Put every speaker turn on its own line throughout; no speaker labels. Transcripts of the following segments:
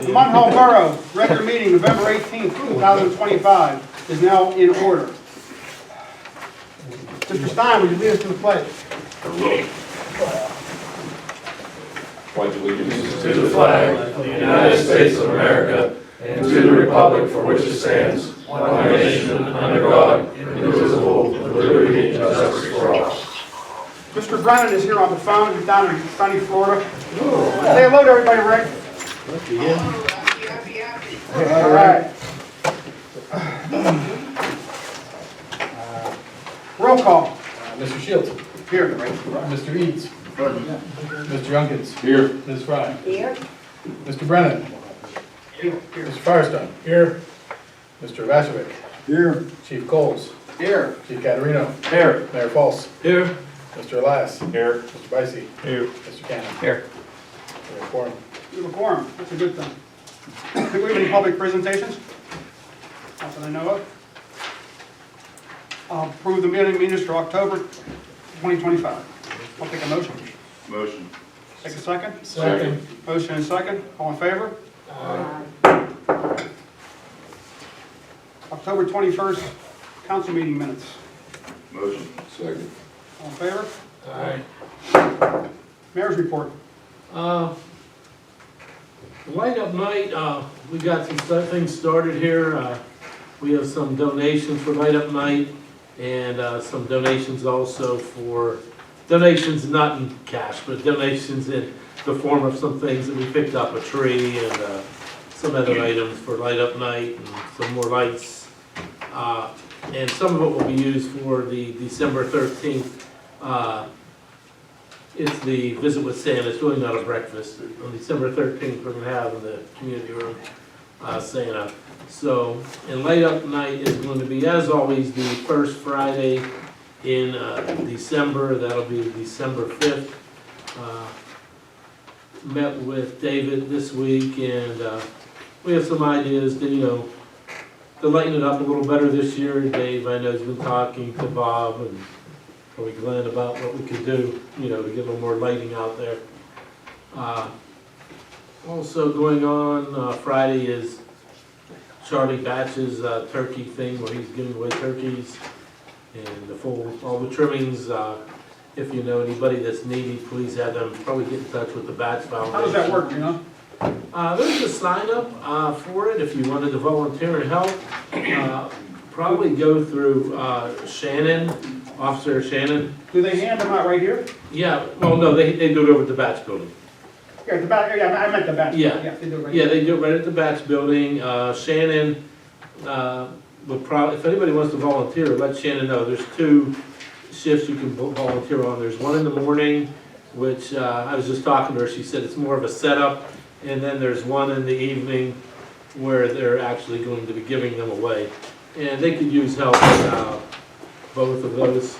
The Munhall Borough regular meeting, November 18th, 2025, is now in order. Mr. Stein, would you lead us to the pledge?
Pledge allegiance to the flag of the United States of America and to the republic for which it stands, one nation, under God, indivisible, with liberty and justice for all.
Mr. Brennan is here on the phone. He's down in sunny Florida. Say hello to everybody, Rick. All right. Roll call.
Mr. Shields.
Here.
Mr. Eads. Mr. Youngkins.
Here.
Ms. Fry.
Here.
Mr. Brennan.
Here.
Mr. Firestone. Here. Mr. Vasovic.
Here.
Chief Coles.
Here.
Chief Caterino.
Here.
Mayor False.
Here.
Mr. Elias.
Here.
Mr. Bicey.
Here.
Mr. Cannon.
Here.
Mayor Quorum.
We have a quorum. That's a good thing. Do we have any public presentations? Not that I know of. I'll approve the meeting minutes for October 2025. I'll take a motion.
Motion.
Take a second.
Second.
Motion and second. All in favor? October 21st, council meeting minutes.
Motion. Second.
All in favor?
Aye.
Mayor's report.
Light up night, we got some things started here. We have some donations for light up night and some donations also for, donations not in cash, but donations in the form of some things that we picked up, a tree and some other items for light up night and some more lights. And some of it will be used for the December 13th. It's the Visit with Santa. It's really not a breakfast. On December 13th, we're going to have in the community room Santa. So, and light up night is going to be, as always, the first Friday in December. That'll be December 5th. Met with David this week, and we have some ideas to, to lighten it up a little better this year. Dave, I know, has been talking to Bob and probably Glenn about what we could do, to get a little more lighting out there. Also going on Friday is Charlie Batch's turkey thing where he's giving away turkeys and all the trimmings. If you know anybody that's needy, please have them probably get in touch with the Batch Foundation.
How does that work, do you know?
There's a sign up for it if you wanted to volunteer and help. Probably go through Shannon, Officer Shannon.
Do they hand them out right here?
Yeah, well, no, they do it over at the Batch Building.
Yeah, the back, yeah, I meant the back.
Yeah.
They do it right
Yeah,
here.
they do it right at the Batch Building. Shannon will probably, if anybody wants to volunteer, let Shannon know. There's 2 shifts you can volunteer on. There's one in the morning, which I was just talking to her. She said it's more of a setup. And then there's one in the evening where they're actually going to be giving them away. And they could use help with both of those.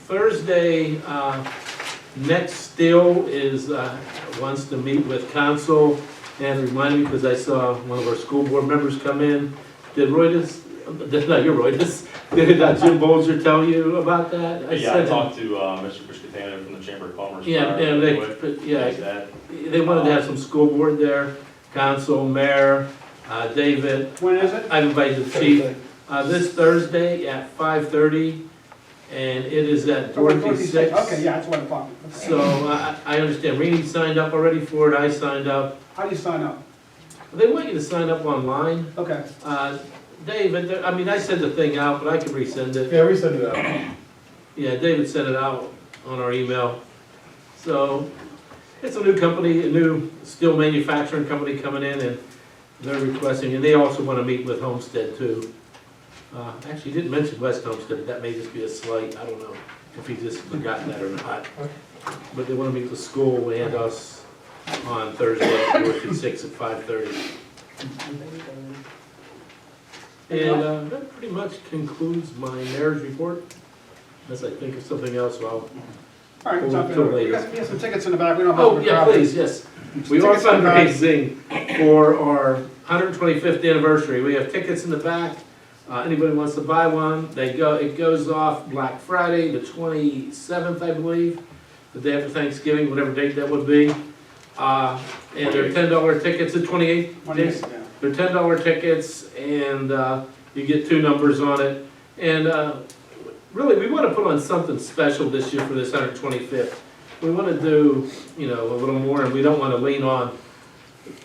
Thursday, next still is wants to meet with council and remind me, because I saw one of our school board members come in. Did Roydus, not your Roydus, did Jim Bolger tell you about that?
I talked to Mr. Pushkatana from the Chamber of Commerce.
Yeah, and they wanted to have some school board there, council, mayor, David.
When is it?
I invited the chief this Thursday at 5:30, and it is at Dorothy 6.
Okay, yeah, that's what I'm talking about.
So I understand. Rini signed up already for it. I signed up.
How do you sign up?
They want you to sign up online.
Okay.
David, I sent the thing out, but I could resend it.
Yeah, we send it out.
Yeah, David sent it out on our email. So it's a new company, a new steel manufacturing company coming in, and they're requesting, and they also want to meet with Homestead too. Actually, he didn't mention West Homestead. That may just be a slight. I don't know if he just forgot that or not. But they want to meet the school and us on Thursday, Dorothy 6 at 5:30. And that pretty much concludes my mayor's report. Unless I think of something else, well.
All right,
Till
so we
later.
got some tickets in the back. We don't have
Oh,
to
yeah,
grab them.
please, yes. We are
Tickets in the back.
fundraising for our 125th anniversary. We have tickets in the back. Anybody wants to buy one, it goes off Black Friday, the 27th, I believe, the day after Thanksgiving, whatever date that would be. And they're $10 tickets at 28.
Yeah.
They're $10 tickets, and you get 2 numbers on it. And really, we want to put on something special this year for this 125th. We want to do, you know, a little more, and we don't want to lean on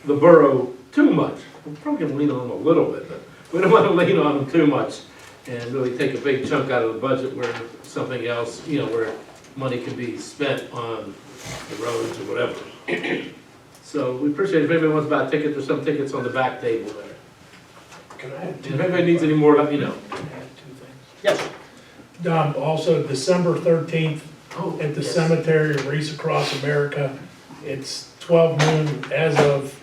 the borough too much. We're probably going to lean on them a little bit, but we don't want to lean on them too much and really take a big chunk out of the budget where something else, you know, where money can be spent on the roads or whatever. So we appreciate it. If anybody wants to buy a ticket, there's some tickets on the back table there.
Can I add
And if anybody needs any more, let me know.
Yes.
Also, December 13th, at the
Yes.
cemetery of Wreaths Across America, it's 12 noon. As of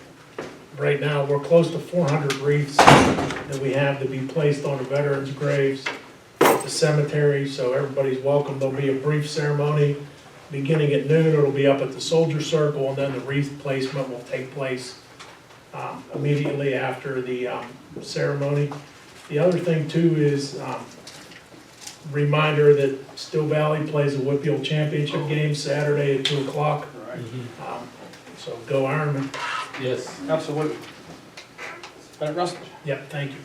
right now, we're close to 400 wreaths that we have to be placed on the veterans' graves at the cemetery, so everybody's welcome. There'll be a brief ceremony beginning at noon. It'll be up at the Soldier Circle, and then the wreath placement will take place immediately after the ceremony. The other thing too is reminder that Still Valley plays a Whitfield Championship game Saturday at 2 o'clock.
All right.
So go Ironman.
Yes.
Absolutely. Lieutenant Russell,
Yep, thank you.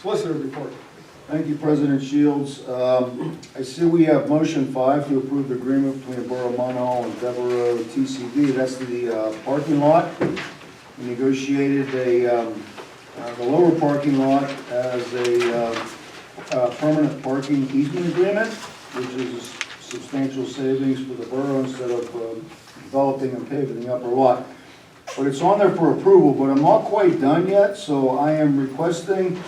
solicitor report.
Thank you, President Shields. I see we have motion 5 to approve the agreement between the Borough of Munhall and Devereaux TCV. That's the parking lot. We negotiated the lower parking lot as a permanent parking easement agreement, which is a substantial savings for the borough instead of developing and paving the upper lot. But it's on there for approval, but I'm not quite done yet, so I am requesting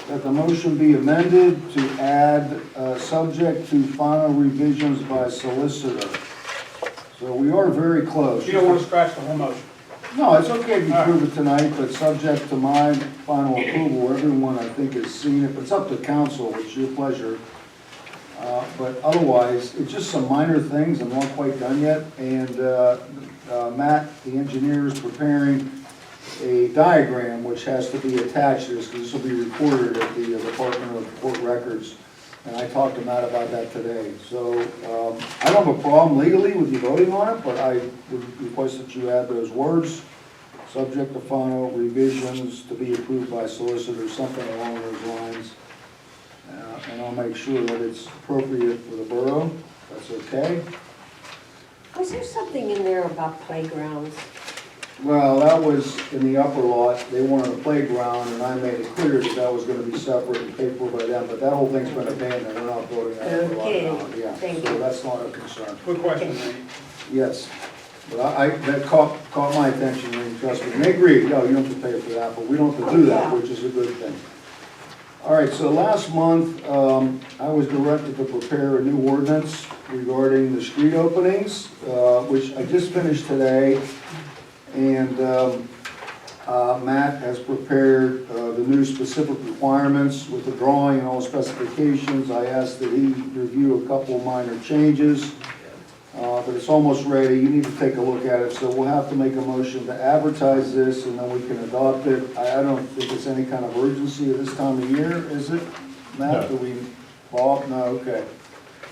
that the motion be amended to add, subject to final revisions by solicitor. So we are very close.
You don't want to scratch the whole motion.
No, it's okay if you approve it tonight, but subject to my final approval. Everyone, I think, has seen it, but it's up to council, it's your pleasure. But otherwise, it's just some minor things, I'm not quite done yet. And Matt, the engineer, is preparing a diagram which has to be attached to this, because this will be recorded at the Department of Court Records. And I talked to Matt about that today. So I don't have a problem legally with you voting on it, but I would request that you add those words, subject to final revisions to be approved by solicitor, something along those lines. And I'll make sure that it's appropriate for the borough. That's okay.
Was there something in there about playgrounds?
Well, that was in the upper lot. They wanted a playground, and I made it clear that that was gonna be separate and paid for by them, but that whole thing's been abandoned. They're not voting that upper lot
Okay,
now. Yeah,
thank
so
you.
that's not a concern.
Good question, Nate.
Yes, but that caught my attention, and trust me, and they agreed, no, you don't have to pay for that, but we don't have to do that, which is a good thing. All right, so last month, I was directed to prepare a new ordinance regarding the street openings, which I just finished today, and Matt has prepared the new specific requirements with the drawing and all specifications. I asked that he review a couple minor changes. But it's almost ready. You need to take a look at it, so we'll have to make a motion to advertise this, and then we can adopt it. I don't think it's any kind of urgency at this time of year, is it, Matt?
No.
Do we, Bob? No, okay.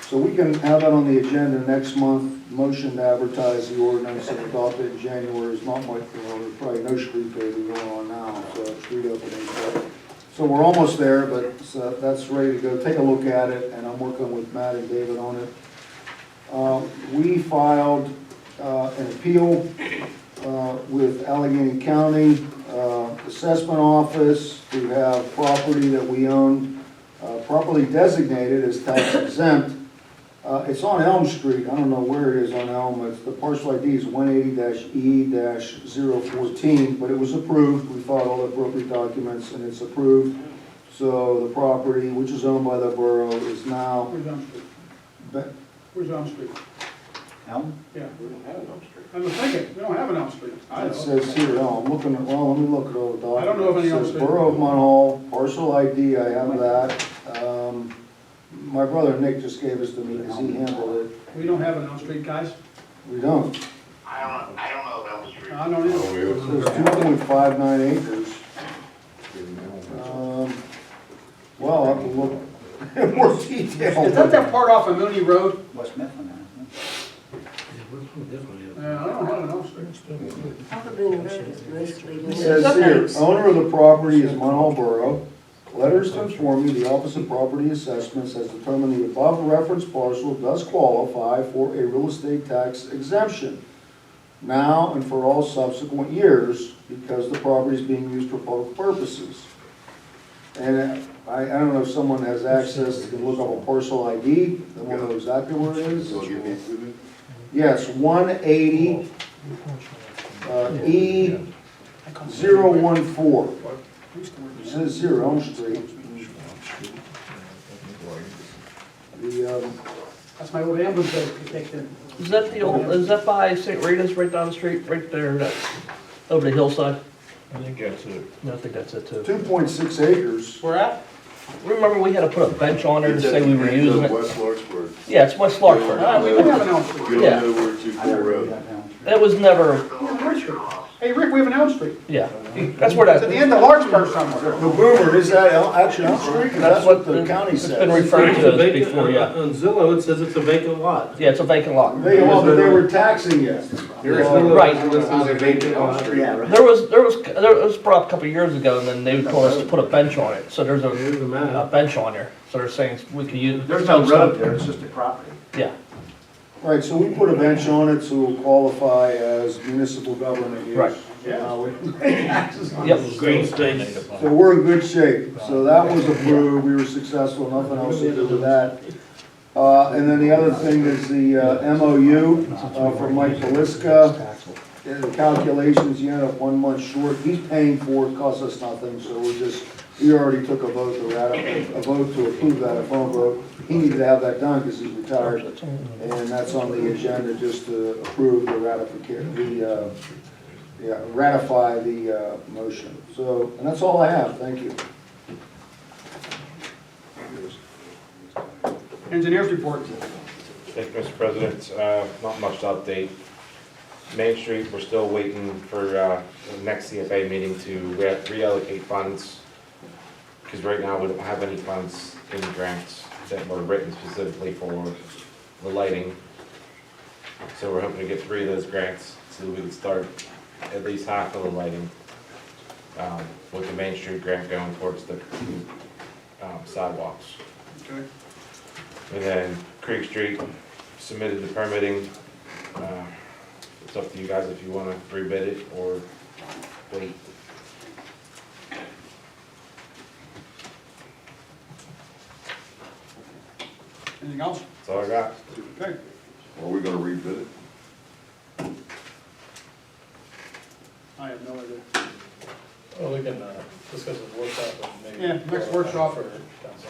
So we can have that on the agenda next month, motion to advertise the ordinance and adopt it in January. Is not much, there's probably no street paving going on now, so street opening. So we're almost there, but that's ready to go. Take a look at it, and I'm working with Matt and David on it. We filed an appeal with Allegheny County Assessment Office to have property that we own properly designated as tax exempt. It's on Elm Street. I don't know where it is on Elm. The parcel ID is 180-E-014, but it was approved. We filed all the appropriate documents, and it's approved. So the property, which is owned by the borough, is now...
Where's Elm Street? Where's Elm Street?
Elm?
Yeah. We don't have an Elm Street. I was thinking, we don't have an Elm Street. I
It
know.
says here, Elm, I'm looking at, well, let me look at all the documents.
I don't know of any Elm
It says
Street.
Borough of Munhall, parcel ID, I have that. My brother Nick just gave us to me because he handled it.
We don't have an Elm Street, guys.
We don't.
I don't know if Elm Street.
I don't either.
It says 2.59 acres. Well, I'll have to look in more detail.
Is that part off of Mooney Road?
West Mifflin,
Yeah, we're definitely.
Yeah, I don't have an Elm Street.
Papa Boone Road is mostly.
It says here, owner of the property is Munhall Borough. Letters to inform you, the Office of Property Assessments has determined the above referenced parcel does qualify for a real estate tax exemption now and for all subsequent years because the property is being used for public purposes. And I don't know if someone has access to look up a parcel ID, then we'll know exactly where it is. Yes, 180 E014. It says here, Elm Street.
That's my old ambulance that they did.
Is that the old, is that by St. Rita's right down the street, right there, over the hillside?
I think that's it.
No, I think that's it too.
2.6 acres.
Where at?
Remember we had to put a bench on there to say we were using it?
West Larkspur.
Yeah, it's West Larkspur.
We have an Elm Street.
You
Yeah.
don't know where 24 Road.
It was never,
Hey, Rick, we have an Elm Street.
yeah, that's where
It's at the
that,
end of Larkspur somewhere.
The Boomer, is that actually Elm Street? 'Cause that's what the county
it's been
says.
referred
It's
to
a
as
vacant,
before, yeah.
on Zillow, it says it's a vacant lot.
Yeah, it's a vacant lot.
They were taxing it.
Right.
Yeah.
There was brought up a couple of years ago, and then they told us to put a bench on it, so there's
Here's the
a
map.
bench on there, so they're saying we could use.
There's no road there, it's just a property.
Yeah,
Right, so we put a bench on it to qualify as municipal government use.
Right. yep.
Green space.
So we're in good shape. So that was approved, we were successful, nothing else to do with that. And then the other thing is the MOU from Mike Paliska. The calculations, you end up 1 month short. He's paying for it, costs us nothing, so we already took a vote to approve that, a phone vote. He needed to have that done because he's retired. And that's on the agenda, just to approve the ratify the motion. So, and that's all I have, thank you.
Engineers report.
Thank you, Mr. President. Not much to update. Main Street, we're still waiting for the next CFA meeting to reallocate funds, because right now we don't have any funds in grants that were written specifically for the lighting. So we're hoping to get 3 of those grants so that we can start at least half of the lighting, with the Main Street grant going towards the sidewalks.
Okay.
And then Creek Street submitted the permitting. It's up to you guys if you want to rebid it or wait.
Anything else?
That's all I got.
Okay.
Are we gonna rebid it?
I have no idea.
Well, we can discuss the workshop and maybe.
Yeah, next workshop.
For council.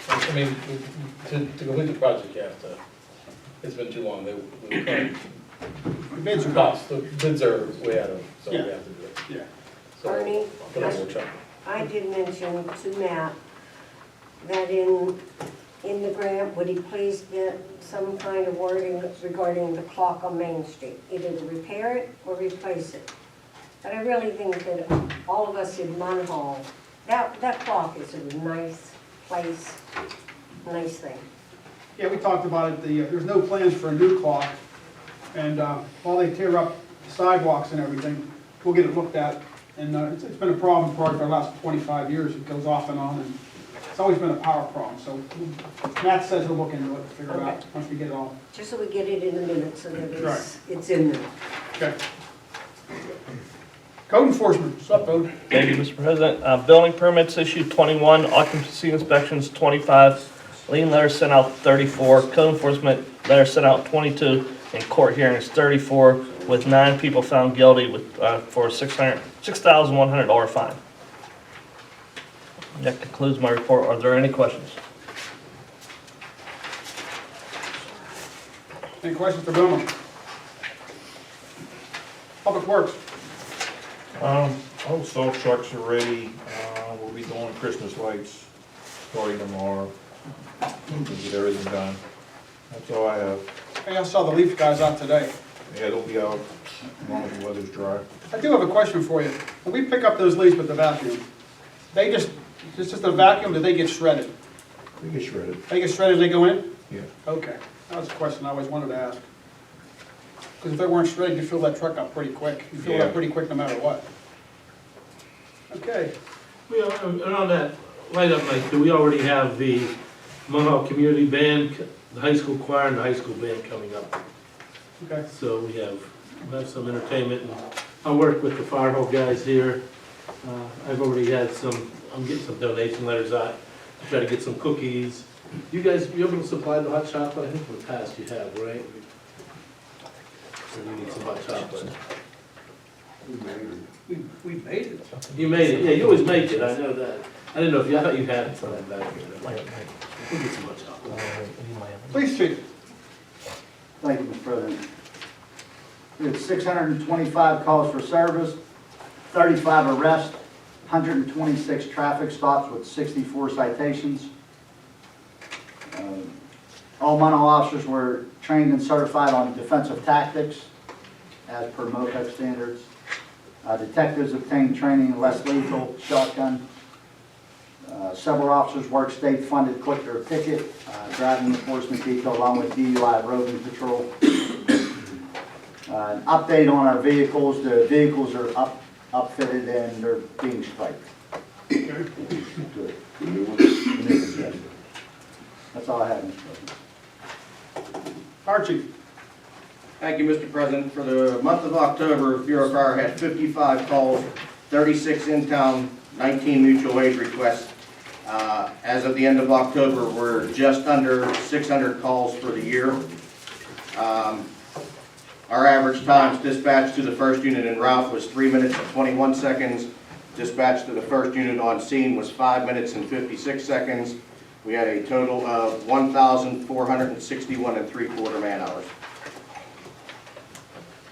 I mean, to complete the project, you have to, it's been too long, the current
The bids are
costs, the bids are way out of, so we
Yeah.
have to do it.
Yeah.
So,
Ernie,
put on a workshop.
I did mention to Matt that in the grant, would he please get some kind of wording regarding the clock on Main Street? Either to repair it or replace it. But I really think that all of us in Munhall, that clock is a nice place, nice thing.
Yeah, we talked about it, there's no plans for a new clock, and while they tear up the sidewalks and everything, we'll get it looked at, and it's been a problem for the last 25 years, it goes off and on, and it's always been a power problem, so Matt says he'll look into it, figure it out, once we get it all.
Just so we get it in the minutes so that
Right.
it's in there.
Okay. Code enforcement, what's up, Code?
Thank you, Mr. President. Building permits issued 21, occupancy inspections 25, lien letters sent out 34, code enforcement letters sent out 22, and court hearings 34, with 9 people found guilty for a $6,100 fine. That concludes my report. Are there any questions?
Any questions for Boomer? Public Works.
All salt trucks are ready. We'll be doing Christmas lights starting tomorrow. We'll get everything done. That's all I have.
Hey, I saw the leaf guys out today.
Yeah, it'll be out as long as the weather's dry.
I do have a question for you. When we pick up those leaves with the vacuum, it's just a vacuum, do they get shredded?
They get shredded.
They get shredded, they go in?
Yeah.
Okay, that was a question I always wanted to ask. Because if they weren't straight, you fill that truck up pretty quick. You fill it
Yeah.
up pretty quick no matter what. Okay.
And on that light up night, do we already have the Munhall Community Band, the high school choir and the high school band coming up?
Okay.
So we have some entertainment, and I'll work with the fire hall guys here. I've already had I'm getting some donation letters out, to try to get some cookies. You guys, you able to supply the hot chocolate? I think in the past you have, right? Or you need some hot chocolate?
We made it.
You made it, yeah, you always make it, I know that. I didn't know if you, I thought you had it for that back here. We'll get some hot chocolate.
Police chief.
Thank you, Mr. President. We had 625 calls for service, 35 arrests, 126 traffic stops with 64 citations. All Munhall officers were trained and certified on defensive tactics as per MOPEC standards. Detectives obtained training in less lethal shotgun. Several officers worked state-funded quick or ticket, driving enforcement detail along with DUI roving patrol. An update on our vehicles, the vehicles are upfitted and they're being striped. Good. That's all I have, Mr. President.
Fire chief.
Thank you, Mr. President. For the month of October, Bureau of Fire had 55 calls, 36 in-town, 19 mutual aid requests. As of the end of October, we're just under 600 calls for the year. Our average times dispatched to the first unit en route was 3 minutes and 21 seconds. Dispatch to the first unit on scene was 5 minutes and 56 seconds. We had a total of 1,461 3/4 man hours.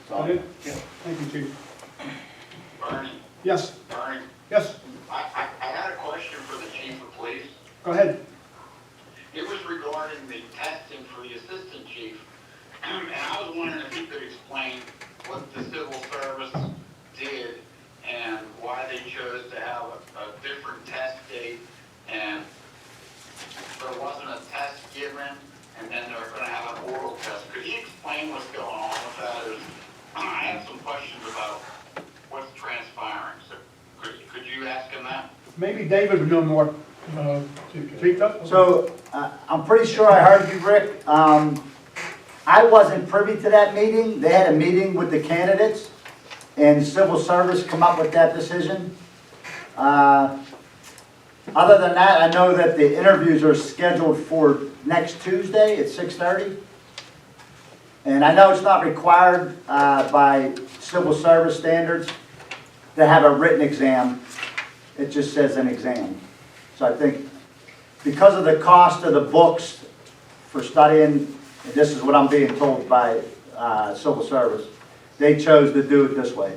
Got it? Thank you, chief.
Bernie,
Yes.
Bernie,
Yes.
I had a question for the chief of police.
Go ahead.
It was regarding the testing for the assistant chief. And I was wondering if you could explain what the civil service did and why they chose to have a different test date, and there wasn't a test given, and then they're going to have an oral test. Could you explain what's going on with that? I have some questions about what's transpiring. So could you ask him that?
Maybe David would know more. Chief up?
So, I'm pretty sure I heard you, Rick. I wasn't privy to that meeting. They had a meeting with the candidates, and civil service come up with that decision. Other than that, I know that the interviews are scheduled for next Tuesday at 6:30. And I know it's not required by civil service standards to have a written exam. It just says an exam. So I think because of the cost of the books for studying, and this is what I'm being told by civil service, they chose to do it this way.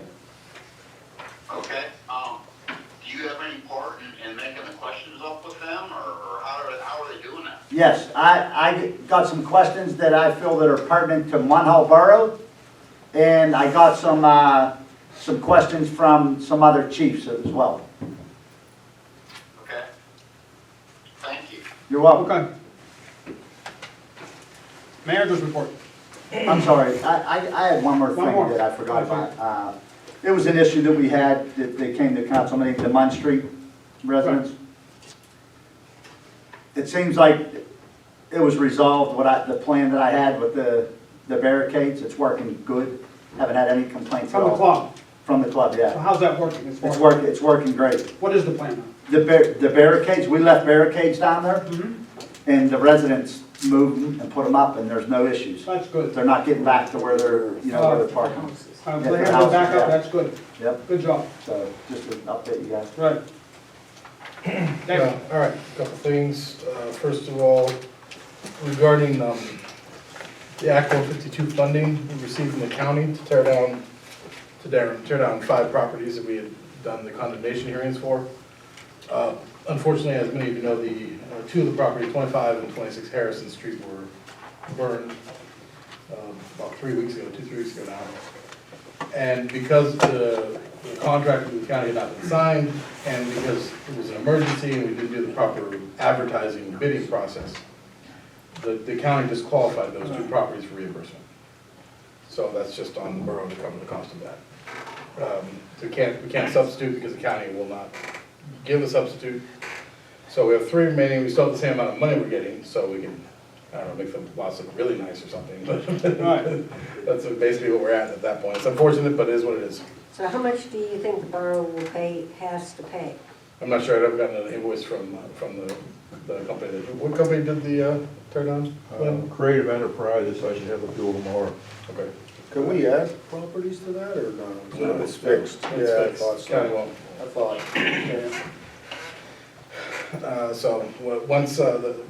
Okay. Do you have any part in making the questions up with them, or how are they doing that?
Yes, I got some questions that I feel that are pertinent to Munhall Borough, and I got some questions from some other chiefs as well.
Okay. Thank you.
You're welcome.
Okay. Manager's report.
I'm sorry, I had one more
One
thing
more.
that I forgot about. It was an issue that we had, that they came to council meeting, the Munn Street residents. It seems like it was resolved, the plan that I had with the barricades, it's working good. Haven't had any complaints at
From
all.
the club.
From the club,
So
yeah.
how's that working?
It's working great.
What is the plan?
The barricades, we left barricades down there, and the residents moved them and put them up, and there's no issues.
That's good.
They're not getting back to where they're, where they're parking.
If they have to back up, that's good.
Yep,
Good job.
so just to update you guys.
Right. David.
All right, a couple things. First of all, regarding the Act 152 funding we received from the county to tear down 5 properties that we had done the condemnation hearings for. Unfortunately, as many of you know, the 2 of the properties, 25 and 26 Harrison Street, were burned about 3 weeks ago, 2-3 weeks ago now. And because the contract with the county had not been signed, and because it was an emergency and we didn't do the proper advertising bidding process, the county disqualified those 2 properties for reimbursement. So that's just on the borough to cover the cost of that. We can't substitute because the county will not give a substitute. So we have 3 remaining, we still have the same amount of money we're getting, so we can, I don't know, make the lots look really nice or something, but
Right.
that's basically what we're at that point. It's unfortunate, but it is what it is.
So how much do you think the borough will pay, has to pay?
I'm not sure, I haven't gotten an invoice from the company what company did the tear down?
Creative Enterprises, I should have the bill tomorrow.
Okay.
Can we add properties to that, or no?
No, it's fixed.
Yeah, I thought
County
so.
won't.
I thought.
So, once,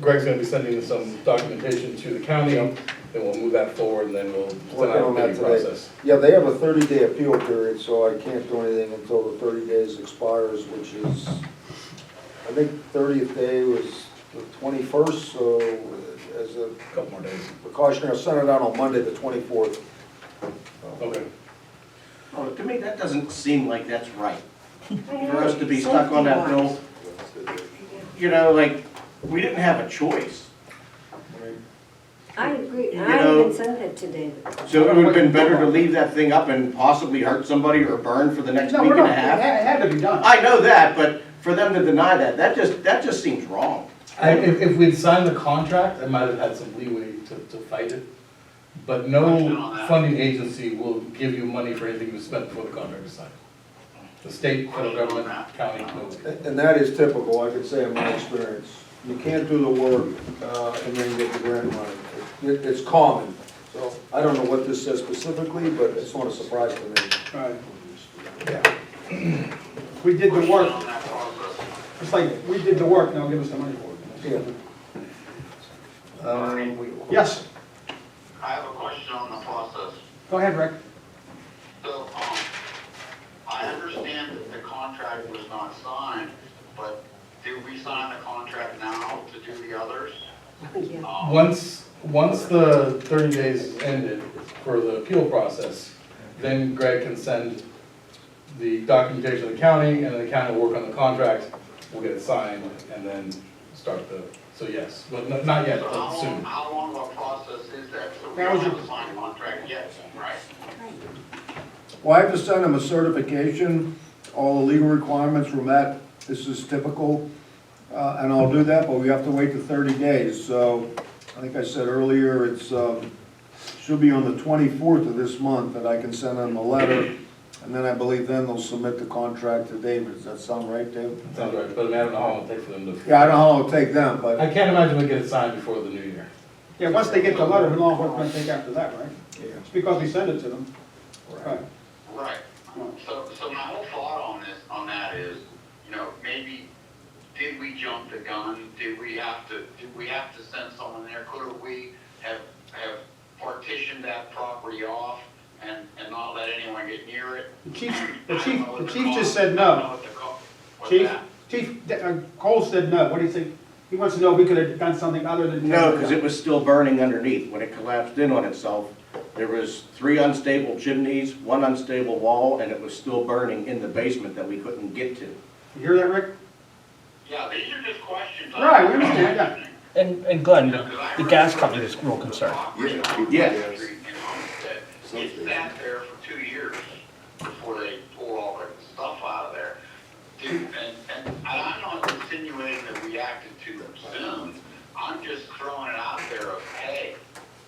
Greg's gonna be sending some documentation to the county, then we'll move that forward, and then we'll send
Working
out
on
a
that
bidding
today.
process.
Yeah, they have a 30-day appeal period, so I can't do anything until the 30 days expires, which is, I think 30th day was the 21st, so as a
Couple more days.
precautionary, I'll send it out on Monday, the 24th.
Okay.
Oh, to me, that doesn't seem like that's right, for us to be stuck on that bill. You know, like, we didn't have a choice.
I agree,
You
I
know-
even sent it to David.
So it would have been better to leave that thing up and possibly hurt somebody or burn for the next
No,
week
we're
and
not,
a
it
half.
had to be done.
I know that, but for them to deny that, that just seems wrong.
If we'd signed the contract, I might have had some leeway to fight it. But no funding agency will give you money for anything you spent before the contract is signed. The state, federal government, county, no.
And that is typical, I could say in my experience. You can't do the work and then get the grant money. It's common. So I don't know what this says specifically, but it's not a surprise to me.
Right.
Yeah.
We did the work,
On that process.
it's like, we did the work, now give us the money for it. Yes,
I have a question on the process.
go ahead, Rick.
So, I understand that the contract was not signed, but did we sign the contract now to do the others?
Yeah.
Once the 30 days ended for the appeal process, then Greg can send the documentation to the county, and then the county will work on the contract, we'll get it signed, and then start the, so yes, but not yet,
So
but soon.
how long of a process is that? So we
That
don't
was
have
your-
to sign a contract yet, right?
Well, I have to send them a certification, all the legal requirements were met, this is typical, and I'll do that, but we have to wait the 30 days, so, I think I said earlier, it's, should be on the 24th of this month that I can send them a letter, and then I believe then they'll submit the contract to David, does that sound right, David?
Sounds right, but I don't know how long it'll take for them to.
Yeah, I don't know how it'll take them, but,
I can't imagine we'll get it signed before the new year.
Yeah, once they get the letter, we know what it's gonna take after that, right?
yeah.
It's because we send it to them. Right.
Right. So my whole thought on that is, you know, maybe, did we jump the gun? Did we have to send someone there? Could we have partitioned that property off and not let anyone get near it?
The chief
I don't know what the
just
cost-
said
I don't know
no.
what the cost- what's
Chief,
that?
Cole said no, what do you think? He wants to know if we could have done something other than.
No, because it was still burning underneath. When it collapsed in on itself, there was 3 unstable chimneys, 1 unstable wall, and it was still burning in the basement that we couldn't get to.
You hear that, Rick?
Yeah, these are just questions.
Right, we understand, yeah.
And Glenn, the gas company is real concerned.
Yeah.
It sat there for 2 years before they pulled all the stuff out of there. Dude, and I'm not insinuating that we acted too soon. I'm just throwing it out there of, hey,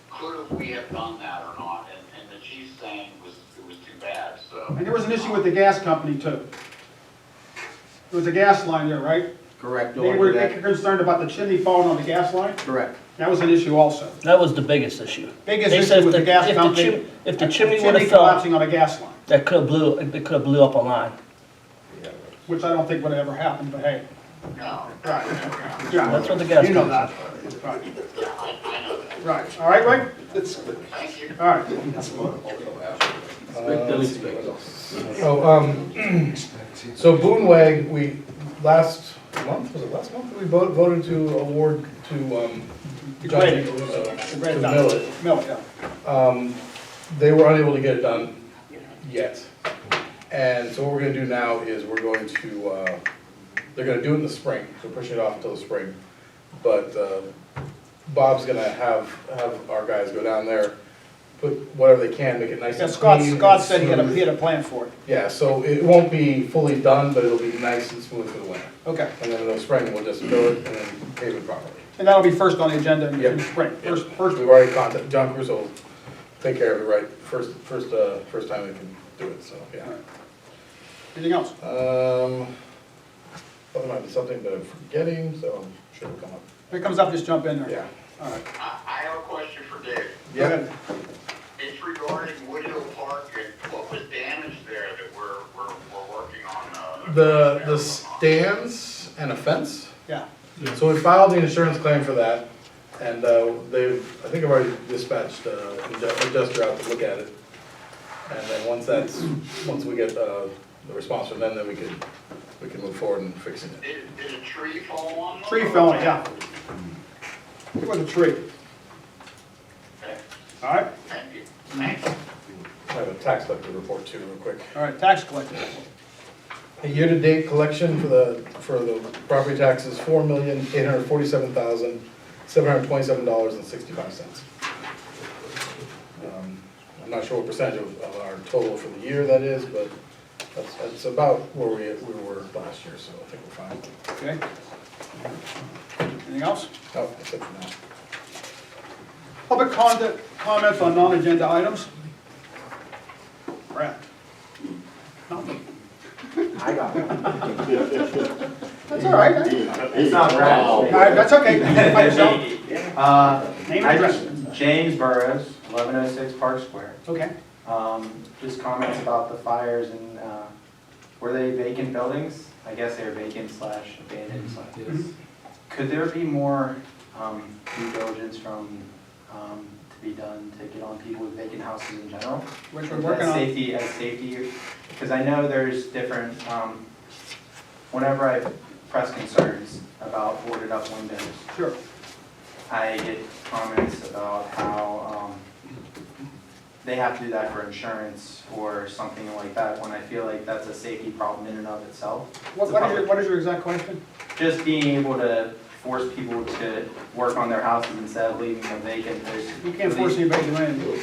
could we have done that or not? And the chief's saying it was too bad, so.
And there was an issue with the gas company too. There was a gas line there, right?
Correct.
They were concerned about the chimney falling on the gas line?
Correct.
That was an issue also.
That was the biggest issue.
Biggest
They said
issue with the gas
if
company.
if the chimney would have fell,
collapsing on a gas line,
it could have blew up a line.
which I don't think would have ever happened, but hey.
No.
Right. Yeah,
That's what the gas
you know
company
that. Right.
Yeah, I know that.
Right, all right, Rick?
Thank you.
All right.
So Boonwag, we, last month, was it last month, that we voted to award to, John
Grade.
to
Grade
mill it.
Mill, yeah.
They were unable to get it done yet. And so what we're gonna do now is we're going to, they're gonna do it in the spring, so pushing it off until the spring. But Bob's gonna have our guys go down there, put whatever they can, make it nice
Yeah,
and
Scott,
clean.
Scott
and
said he
smooth.
had a plan for it.
Yeah, so it won't be fully done, but it'll be nice and smooth for the winter.
Okay,
And then in the spring, we'll just fill it and then pave it properly.
and that'll be first on the agenda in
Yep.
the spring, first.
We've already contacted, John Crusoe will take care of it right, first time we can do it, so, yeah.
Anything else?
Well, there might be something that I'm forgetting, so I'm sure it'll come up.
If it comes up, just jump in there.
Yeah.
All right.
I have a question for Dave.
Go ahead.
It's regarding Woodhill Park, and what was damaged there that we're working on?
The stands and a fence?
Yeah.
So we filed the insurance claim for that, and I think I've already dispatched an adjuster out to look at it. And then once we get the response from them, then we can move forward in fixing it.
Did a tree fall on them?
Tree fell, yeah. It was a tree.
Okay,
All right,
thank you. Thanks.
I have a tax collector report too, real quick.
all right, tax collector.
A year-to-date collection for the property taxes, $4,847,727.65. I'm not sure what percentage of our total for the year that is, but that's about where we were last year, so I think we're fine.
Okay. Anything else?
Oh, that's it for now.
Public comments on non-agenda items? Brad? Nothing.
I got one.
That's all right.
It's not Brad.
All right, that's okay. By yourself. Name and address.
James Burrows, 1106 Park Square.
Okay.
Just comments about the fires and, were they vacant buildings? I guess they were vacant / abandoned /
Mhm.
Could there be more due diligence from, to be done to get on people with vacant houses in general?
Which we're working on.
As safety, because I know there's different, whenever I press concerns about boarded up windows,
Sure.
I get comments about how they have to do that for insurance or something like that, when I feel like that's a safety problem in and of itself.
What is your exact question?
Just being able to force people to work on their houses instead of leaving them vacant.
You can't force anybody to do anything.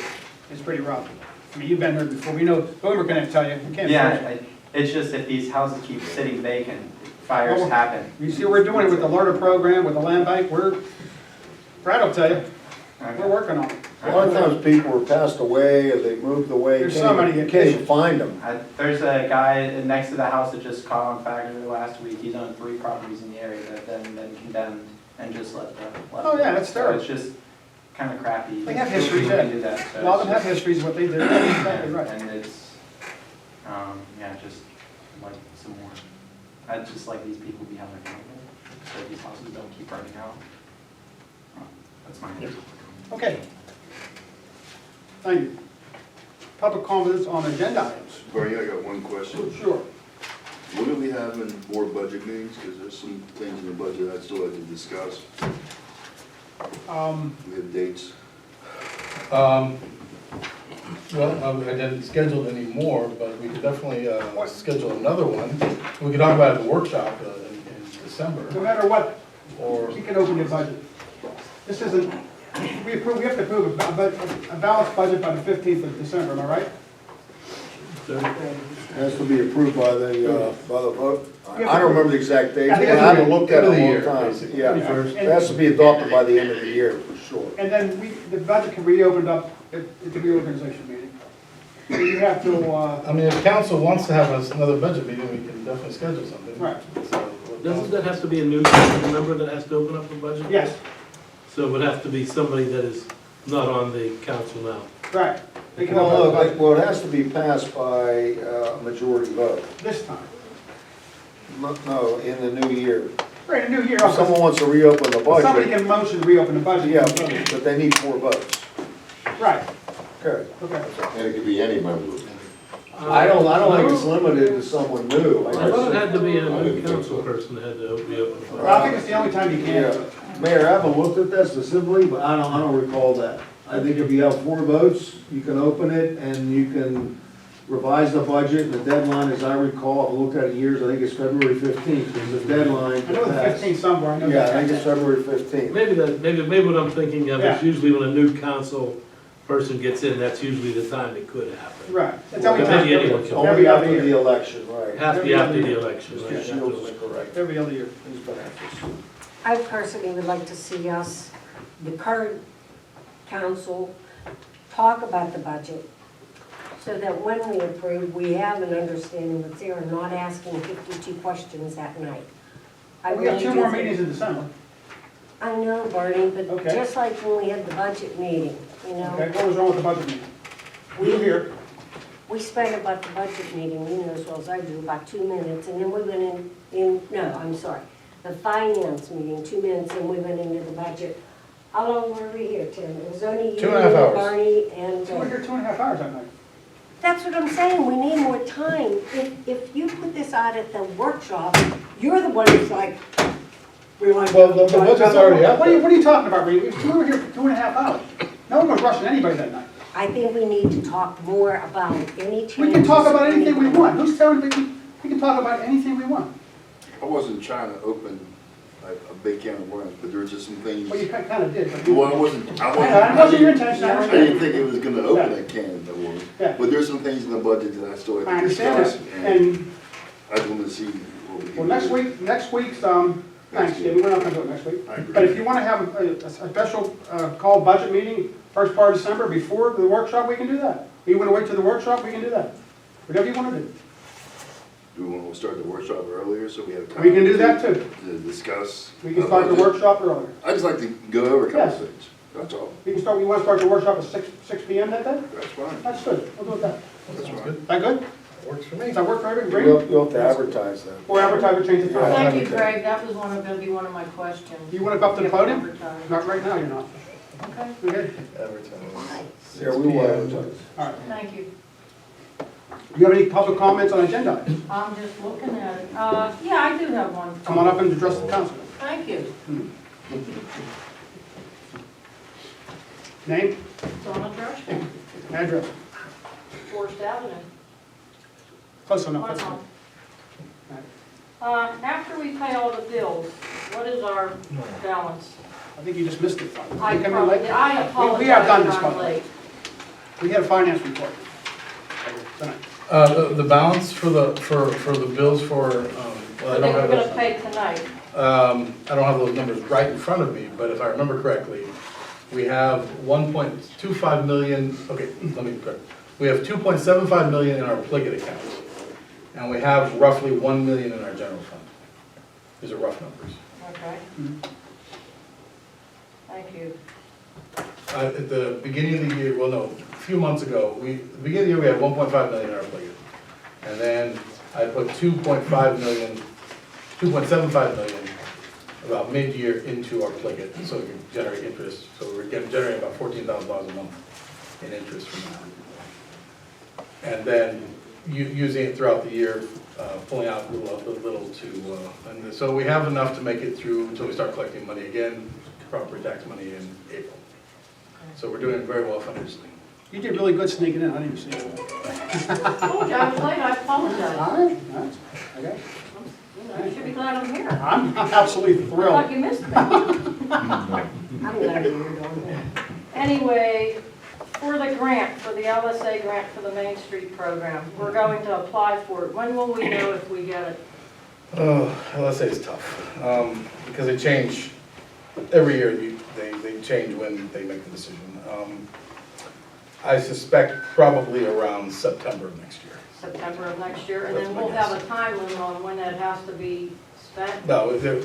It's pretty rough. I mean, you've been here before. We know, Boomer can tell you. You can't force.
Yeah, it's just if these houses keep sitting vacant, fires happen.
You see, we're doing it with the LERTA program, with the land bank. Brad will tell you, we're working on it.
A lot of times people are passed away, or they moved away,
There's so many
you can't even find them.
There's a guy next to the house that just caught on fire last week. He's owned 3 properties in the area that have been condemned and just left.
Oh, yeah, that's
So
terrible.
it's just kind of crappy.
They have histories,
People
yeah.
do that, so
A lot of
it's
them have
just-
histories of what they did. That's exactly right.
And it's, yeah, just like some more. I'd just like these people to be held accountable, so these houses don't keep burning out. That's my answer.
Okay. Thank you. Public comments on agenda items.
Barney, I got one question.
Sure.
When are we having more budget meetings? Because there's some things in the budget I'd still like to discuss. We have dates.
Well, I didn't schedule any more, but we could definitely schedule another one. We could talk about it at the workshop in December.
No matter what,
Or,
you can open your budget. This isn't, we have to approve a balanced budget by the 15th of December, am I right?
Has to be approved by the vote. I don't remember the exact date,
I
I
think it's
haven't looked at it
end of the
in a
year,
long time.
basically.
Yeah, it has to be adopted by the end of the year, for sure.
And then the budget can be opened up at the reorganization meeting. So you have to,
I mean, if council wants to have another budget meeting, we can definitely schedule something.
Right.
So,
Doesn't that have to be a new council member that has to open up the budget?
yes,
So it would have to be somebody that is not on the council now.
right. They can open up the
Well,
budget
well, it has to be passed by a majority vote.
this time.
No, in the new year.
Right, a new year.
If someone wants to reopen the
Somebody
budget,
can motion to reopen the budget.
yeah, but they need 4 votes.
Right,
Okay.
okay.
And it could be any member.
I don't think it's limited to someone new.
I thought it had to be a new council person that had to reopen the
Well,
budget.
I think it's the only time you can.
Yeah, Mayor, I haven't looked at that specifically, but I don't recall that. I think if you have 4 votes, you can open it and you can revise the budget. The deadline, as I recall, I've looked at it years, I think it's February 15th is the deadline.
I know the 15th somewhere, I know
Yeah,
that.
I think it's February 15th.
Maybe what I'm thinking of is
Yeah.
usually when a new council person gets in, that's usually the time it could happen.
Right. It's every
Maybe
time,
anyone can.
every
Only
other
after the
year.
election, right.
Has to be after the election.
Mr.
right?
Shields is correct.
Every other year.
He's been at this.
I personally would like to see us, the current council, talk about the budget so that when we approve, we have an understanding that they are not asking 52 questions that night. I
We have
really
2
do
more
think-
meetings in December.
I know, Barney, but
Okay.
just like when we had the budget meeting, you know,
Okay, what was wrong with the budget meeting? We were here.
we spent about the budget meeting, you know as well as I do, about 2 minutes, and then we went no, I'm sorry, the finance meeting, 2 minutes, and we went into the budget. How long were we here, Tim? It was only you,
2.5 hours.
Barney, and.
We were here 2.5 hours that night.
That's what I'm saying, we need more time. If you put this out at the workshop, you're the one who's like, we want.
Well, the budget's already out
What are
there.
you talking about, Reed? We were here for 2.5 hours. No one was rushing anybody that night.
I think we need to talk more about any changes.
We can talk about anything we
anything.
want. Who's telling me we can talk about anything we want?
I wasn't trying to open a big can of worms, but there were just some things.
Well, you kind of did, but you.
Well, I wasn't,
That wasn't your intention, I
I
understand.
didn't think it was gonna open a can of worms.
Yeah.
But there's some things in the budget that I still have to
I understand
discuss.
that. And,
I just wanted to see what we can
well, next week's Thanksgiving, we're not gonna do it next week.
I agree.
But if you want to have a special called budget meeting, first part of December, before the workshop, we can do that. You want to wait till the workshop, we can do that. Whatever you want to do.
Do we want to start the workshop earlier so we have time?
We can do that too.
To discuss.
We can start the workshop earlier.
I just like to go over a couple
Yes.
things, that's all.
You want to start the workshop at 6 PM that day?
That's fine,
That's good, we'll do it that.
that's
Sounds
fine.
good.
That good?
Works for me.
Does that work for everybody?
You'll have to advertise that.
Or advertise or change the time?
Yeah.
Thank you, Greg, that was gonna be one of my questions.
You want to go up to the podium?
Advertise.
Not right now, you're not.
Okay,
Okay,
Advertise.
Yeah, we will advertise.
all right.
thank you.
Do you have any public comments on agenda items?
I'm just looking at it. Yeah, I do have one.
Come on up and address the council.
Thank you.
Name,
Donna Drushkin,
address,
Forest Avenue.
close enough.
One
that's
home.
fine.
After we pay all the bills, what is our balance?
I think you just missed it.
I
You came in late?
apologize.
We have done this,
I'm
by the way.
late.
We had a finance report tonight.
The balance for the bills for, well, I
I think
don't
we're
have
gonna
those.
pay tonight.
I don't have those numbers right in front of me, but if I remember correctly, we have 1.25 million, okay, let me be correct. We have 2.75 million in our Pliget account, and we have roughly 1 million in our general fund. These are rough numbers.
Okay. Thank you.
At the beginning of the year, well, no, a few months ago, at the beginning of the year, we had 1.5 million in our Pliget. And then I put 2.75 million about mid-year into our Pliget, so we can generate interest. So we're generating about $14,000 a month in interest from that. And then using it throughout the year, pulling out a little to, and so we have enough to make it through until we start collecting money again, property tax money in April. So we're doing very well financially.
You did really good sneaking in, I didn't even see it.
Oh, I was late, I apologize.
All right, okay.
You should be glad I'm here.
I'm absolutely
I
thrilled.
thought you missed me.
I'm glad you're doing that.
Anyway, for the grant, for the LSA grant for the Main Street program, we're going to apply for it. When will we know if we get it?
Oh, let's say it's tough, because they change, every year they change when they make the decision. I suspect probably around September of next year.
September of next year, and
That's
then
my
we'll
guess.
have a time limit on when that has to be spent?
No, we have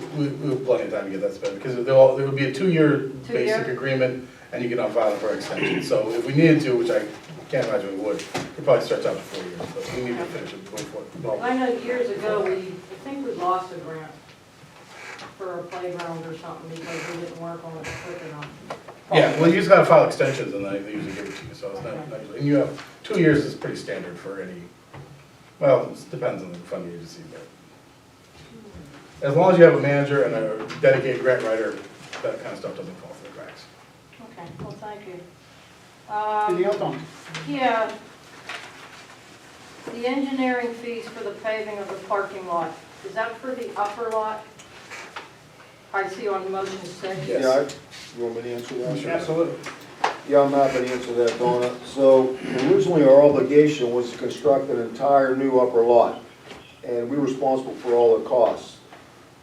plenty of time to get that spent, because there would be a two-year basic agreement, and you can file for extension. So if we needed to, which I can't imagine we would, it probably starts out to 4 years, but we need to finish it before. Well,
I know years ago, I think we lost a grant for a playground or something because we didn't work on it quick enough.
yeah, well, you just gotta file extensions, and they usually give it to you, so it's not usually, and you have, 2 years is pretty standard for any, well, it depends on the funding agency, but as long as you have a manager and a dedicated grant writer, that kind of stuff doesn't fall through the cracks.
Okay, well, thank you.
Anything else on?
Yeah. The engineering fees for the paving of the parking lot, is that for the upper lot? I see on motion 6.
Yes.
Yeah, you want me to answer that?
Sure.
Absolutely.
Yeah, I'm happy to answer that, Donna. So originally, our obligation was to construct an entire new upper lot, and we were responsible for all the costs.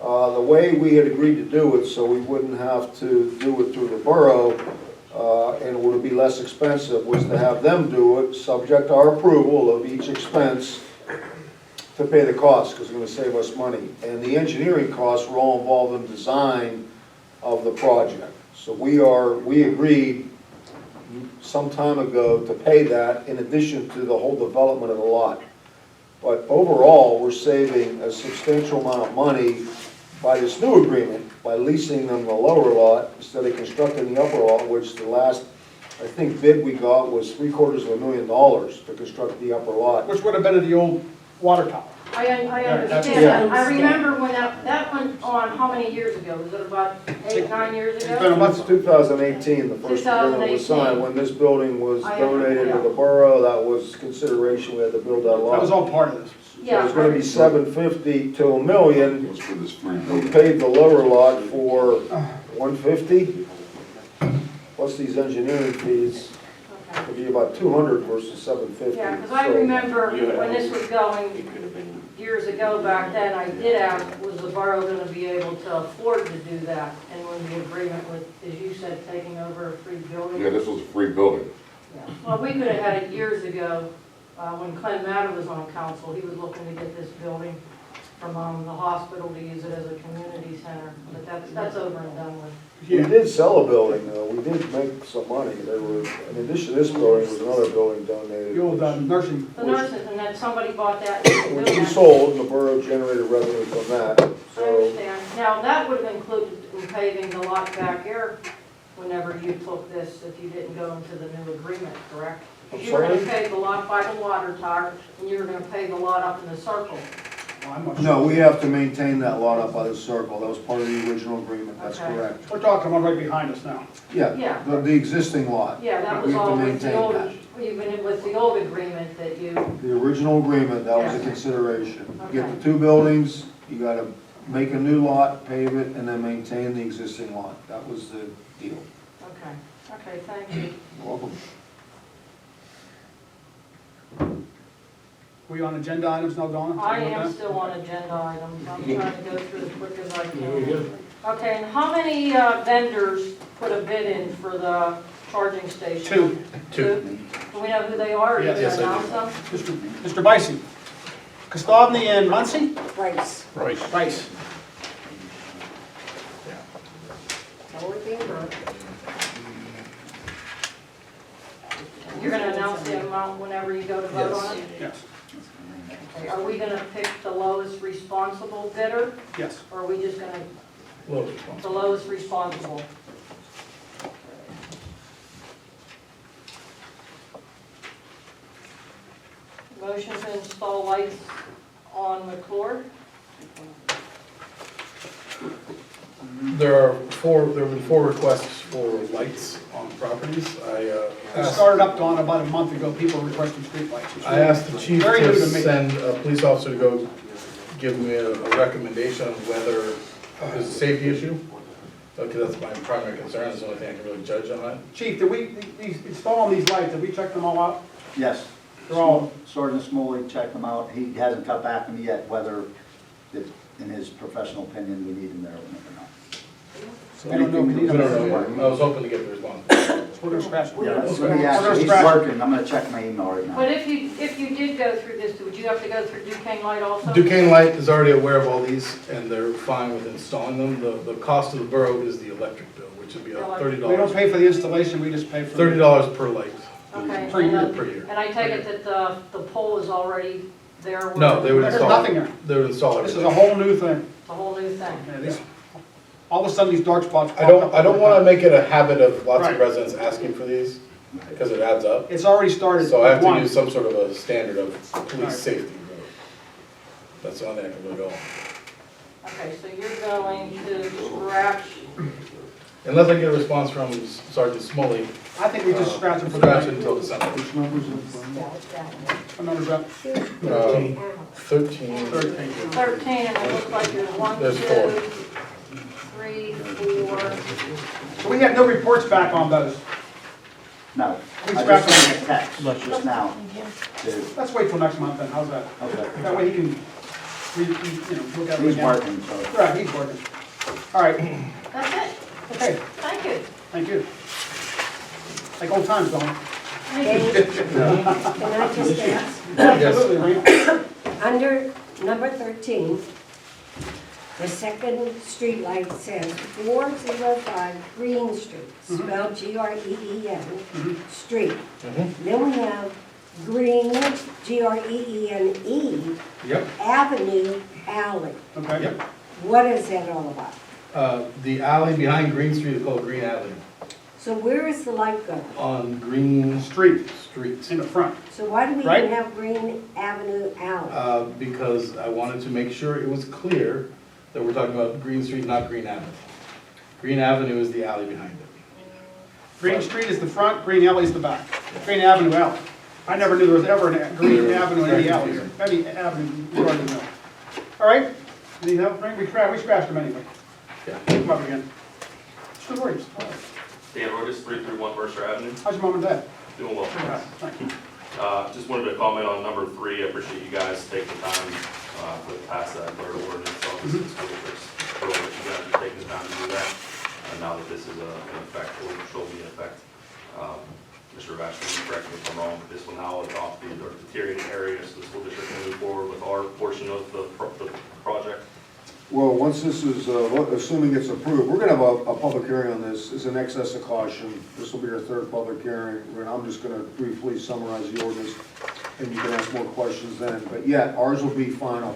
The way we had agreed to do it, so we wouldn't have to do it through the borough, and it would be less expensive, was to have them do it, subject to our approval of each expense, to pay the cost, because it's going to save us money. And the engineering costs were all involved in design of the project. So we agreed some time ago to pay that in addition to the whole development of the lot. But overall, we're saving a substantial amount of money by this new agreement, by leasing them the lower lot instead of constructing the upper lot, which the last, I think, bid we got was $750,000 to construct the upper lot.
Which would have been at the old water tower.
I understand
Yeah.
that. I remember when that went on, how many years ago? Was it about 8, 9 years
It's been
ago?
a month.
2018, the first agreement was
2018.
signed. When this building was
I-
donated to
yeah.
the borough, that was consideration, we had to build that lot.
That was all part of this.
So it was gonna
Yeah,
be $750 to $1 million.
What's for this free
We
building?
paid the lower lot for $150, plus these engineering fees,
okay.
it'd be about $200 versus $750.
Yeah, because I
So-
remember when this was going years ago back then, I did ask, was the borough going to be able to afford to do that? And when the agreement with, as you said, taking over a free building.
Yeah, this was a free building.
Yeah. Well, we could have had it years ago, when Clem Matter was on council. He was looking to get this building from the hospital to use it as a community center. But that's over and done with.
We did sell a building, though. We did make some money. There was, in addition to this building, was another building donated.
The old nursing.
The nurses, and then somebody bought that. and
Which
built
we
that.
sold, and the borough generated revenue from that.
I
So,
understand. Now, that would have included in paving the lot back here whenever you took this, if you didn't go into the new agreement, correct?
I'm
You were gonna
sorry?
pave the lot by the water tower, and you were gonna pave the lot up in the circle.
Well, I'm not sure.
No, we have to maintain that lot up by the circle. That was part of the original agreement. That's
Okay.
correct.
We're talking about right behind us now.
Yeah.
Yeah, the existing lot.
Yeah, that
We
was
have to
all with
maintain
the old,
that.
even with the old agreement that you,
The original agreement, that was a
Yeah.
consideration. You
Okay.
get the two buildings, you gotta make a new lot, pave it, and then maintain the existing lot. That was the deal.
okay, thank you.
You're welcome.
We on agenda items now, Donna?
I
Something like
am
that?
still on agenda items. I'm trying to go through as quick as I
There we
can. Okay, and how many vendors put a bid in for the charging station?
Two.
Do we know who they are? Are you
Yes,
gonna
yes, I
announce them?
Mr. Bicey. Kostovny and Muncie?
Rice,
Rice.
only thing about it.
You're gonna announce the amount whenever you go to vote on it?
Yes,
Okay, are we gonna pick the lowest responsible bidder,
yes.
or are we just gonna,
Well,
the lowest responsible? Motion to install lights on McClure?
There have been 4 requests for lights on properties.
It started up, Donna, about a month ago, people requesting streetlights.
I asked the chief
Very new
to
to me.
send a police officer to go give me a recommendation on whether there's a safety issue. Because that's my primary concern, it's the only thing I can really judge on it.
Chief, did we, installing these lights, did we check them all out?
Yes.
They're all,
Sergeant Smalley checked them out. He hasn't got back to me yet whether, in his professional opinion, we need them there or not.
we don't know if we need
We don't
them.
know yet. I was hoping to get the response.
We're gonna scratch.
Yeah, let me
We're gonna
ask him. He's
scratch.
working. I'm gonna check my email right now.
But if you did go through this, would you have to go through Duquesne Light also?
Duquesne Light is already aware of all these, and they're fine with installing them. The cost of the borough is the electric bill, which would be about
We don't
$30.
pay for the installation, we just pay for.
$30 per light.
Okay,
Per year.
and,
Per year.
and I take it that the pole is already there? where-
No, they would
There's
install.
nothing there.
They would install
This is
everything.
a whole new thing.
It's a whole new thing.
Yeah, these, all of a sudden, these dark spots.
I don't want to make it a habit of lots
Right.
of residents asking for these, because it adds up.
It's already started.
So I have to
One.
use some sort of a standard of
Right.
police safety. That's the only thing I can really go on.
Okay, so you're going to scratch,
Unless I get a response from Sergeant Smalley,
I think we just scratch them for
scratch it
the.
until December.
Which numbers is it?
What number's that?
13.
13, and it looks like there's 1, 2,
There's 4.
3, 4.
So we have no reports back on those.
No,
We
I
scratch
just
them.
sent a text just now.
Let's wait till next month then, how's that?
Okay.
That way he can, look at it
He's
again.
working, so.
Right, he's working. All right,
That's it.
okay,
Thank you.
thank you. Like old times, don't
Can I just ask,
Absolutely, Lane.
under number 13, the second street light says 405 Green Street, spelled Green, street. Then we have Green, Green,
Yep.
Avenue, alley.
Okay.
Yep.
What is that all about?
The alley behind Green Street is called Green Avenue,
So where is the light going?
on Green
Street,
Street.
in the front.
So why do we
Right.
even have Green Avenue, alley?
Because I wanted to make sure it was clear that we're talking about Green Street, not Green Avenue. Green Avenue is the alley behind it.
Green Street is the front, Green Alley is the back. Green Avenue alley. I never knew there was ever a Green Avenue in any alley here. Any avenue, you already know. All right, need help, Frank? We scratched them anyway.
Yeah.
Come up again. Sure worries.
Dan Rodas, 331 Mercer Avenue.
How's your mom and dad?
Doing well.
All right, thank you.
Just wanted to comment on number 3. I appreciate you guys taking the time to pass that third ordinance. Obviously, it's school districts, for what you guys are taking the time to do that. Now that this is in effect, or will be in effect. Mr. Vashon, correct me if I'm wrong, but this will now adopt the deteriorated areas, so the school district can move forward with our portion of the project.
Well, once this is, assuming it's approved, we're gonna have a public hearing on this. It's an excess of caution. This will be our third public hearing. And I'm just gonna briefly summarize the ordinance, and you can ask more questions then. But yeah, ours will be final,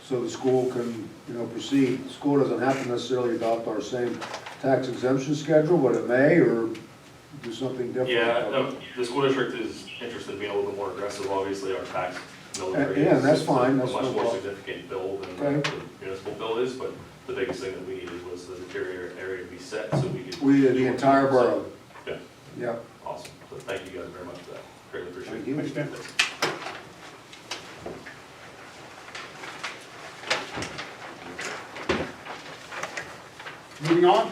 so the school can, proceed. The school doesn't have to necessarily adopt our same tax exemption schedule, but it may, or do something different.
Yeah, the school district is interested in being a little bit more aggressive. Obviously, our tax military
Yeah, that's
is
fine.
a
That's
much
no
more
problem.
significant bill than
Okay.
the municipal bill is, but the biggest thing that we needed was the deteriorated area to be set so we could.
The entire borough.
Yeah,
Yeah.
awesome. So thank you guys very much for that. Greatly appreciate
Thank
it.
you.
Thanks, Dan. Moving on.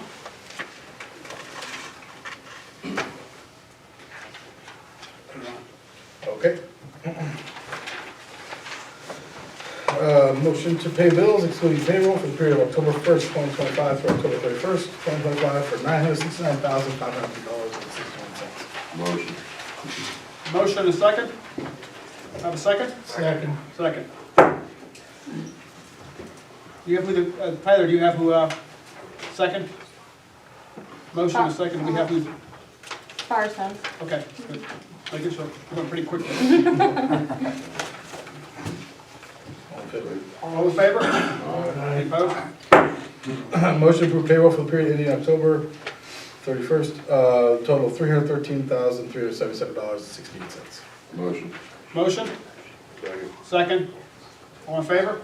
Okay. Motion to pay bills excluding payroll for the period of October 1st, 2025 through October 31st, 2025 for $969,550.61.
Motion.
Motion and a second? Have a second?
Second.
Second. You have who, Tyler, do you have who, second? Motion and a second, do we have who?
Firestone.
Okay, good. Making sure, we're going pretty quick. All in favor? Any opposed?
Motion to approve payroll for the period ending October 31st, total of $313,377.68.
Motion.
Motion?
Second.
Second? All in favor?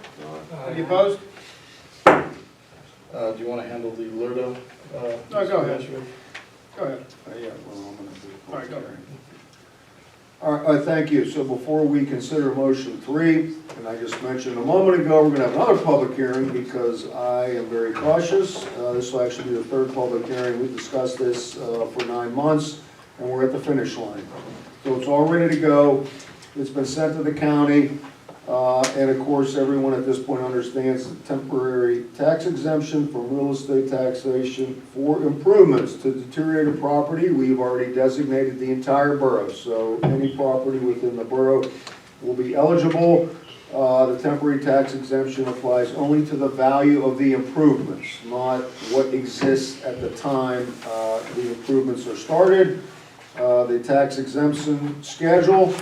Any opposed?
Do you want to handle the Lurdo?
No, go ahead. Go ahead.
Yeah, well, I'm gonna do.
All right, go ahead.
All right, thank you. So before we consider motion 3, and I just mentioned a moment ago, we're gonna have another public hearing because I am very cautious. This will actually be the third public hearing. We've discussed this for 9 months, and we're at the finish line. So it's all ready to go. It's been sent to the county, and of course, everyone at this point understands the temporary tax exemption from real estate taxation for improvements to deteriorated property. We've already designated the entire borough, so any property within the borough will be eligible. The temporary tax exemption applies only to the value of the improvements, not what exists at the time the improvements are started. The tax exemption schedule,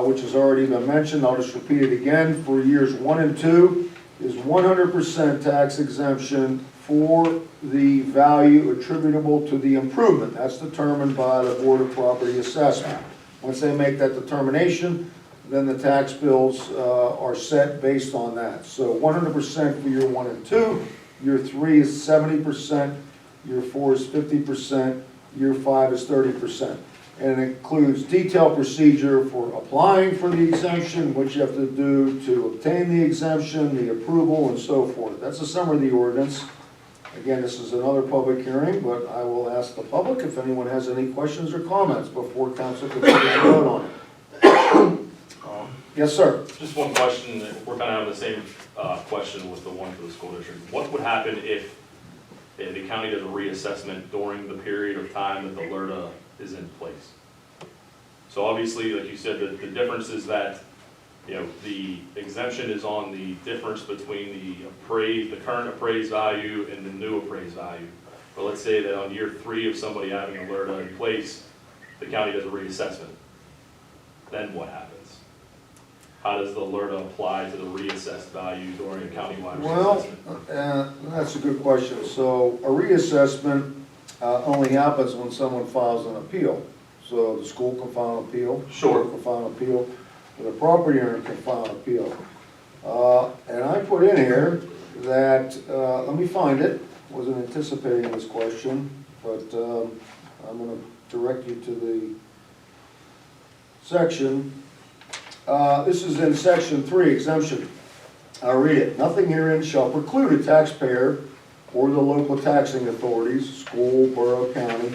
which has already been mentioned, I'll just repeat it again, for years 1 and 2 is 100% tax exemption for the value attributable to the improvement. That's determined by the Board of Property Assessment. Once they make that determination, then the tax bills are set based on that. So 100% for year 1 and 2, year 3 is 70%, year 4 is 50%, year 5 is 30%. And it includes detailed procedure for applying for the exemption, what you have to do to obtain the exemption, the approval, and so forth. That's a summary of the ordinance. Again, this is another public hearing, but I will ask the public if anyone has any questions or comments before council considers a vote on it. Yes, sir.
Just one question, we're kind of having the same question with the one for the school district. What would happen if the county does a reassessment during the period of time that the LRTA is in place? So obviously, like you said, the difference is that, you know, the exemption is on the difference between the current appraised value and the new appraised value. But let's say that on year 3 of somebody having a LRTA in place, the county does a reassessment. Then what happens? How does the LRTA apply to the reassessed value during a countywide reassessment?
Well, that's a good question. So a reassessment only happens when someone files an appeal. So the school can file an appeal.
Sure.
Can file an appeal. The property owner can file an appeal. And I put in here that, let me find it. Wasn't anticipating this question, but I'm going to direct you to the section. This is in section 3, exemption. I'll read it. Nothing herein shall preclude a taxpayer or the local taxing authorities, school, borough, county,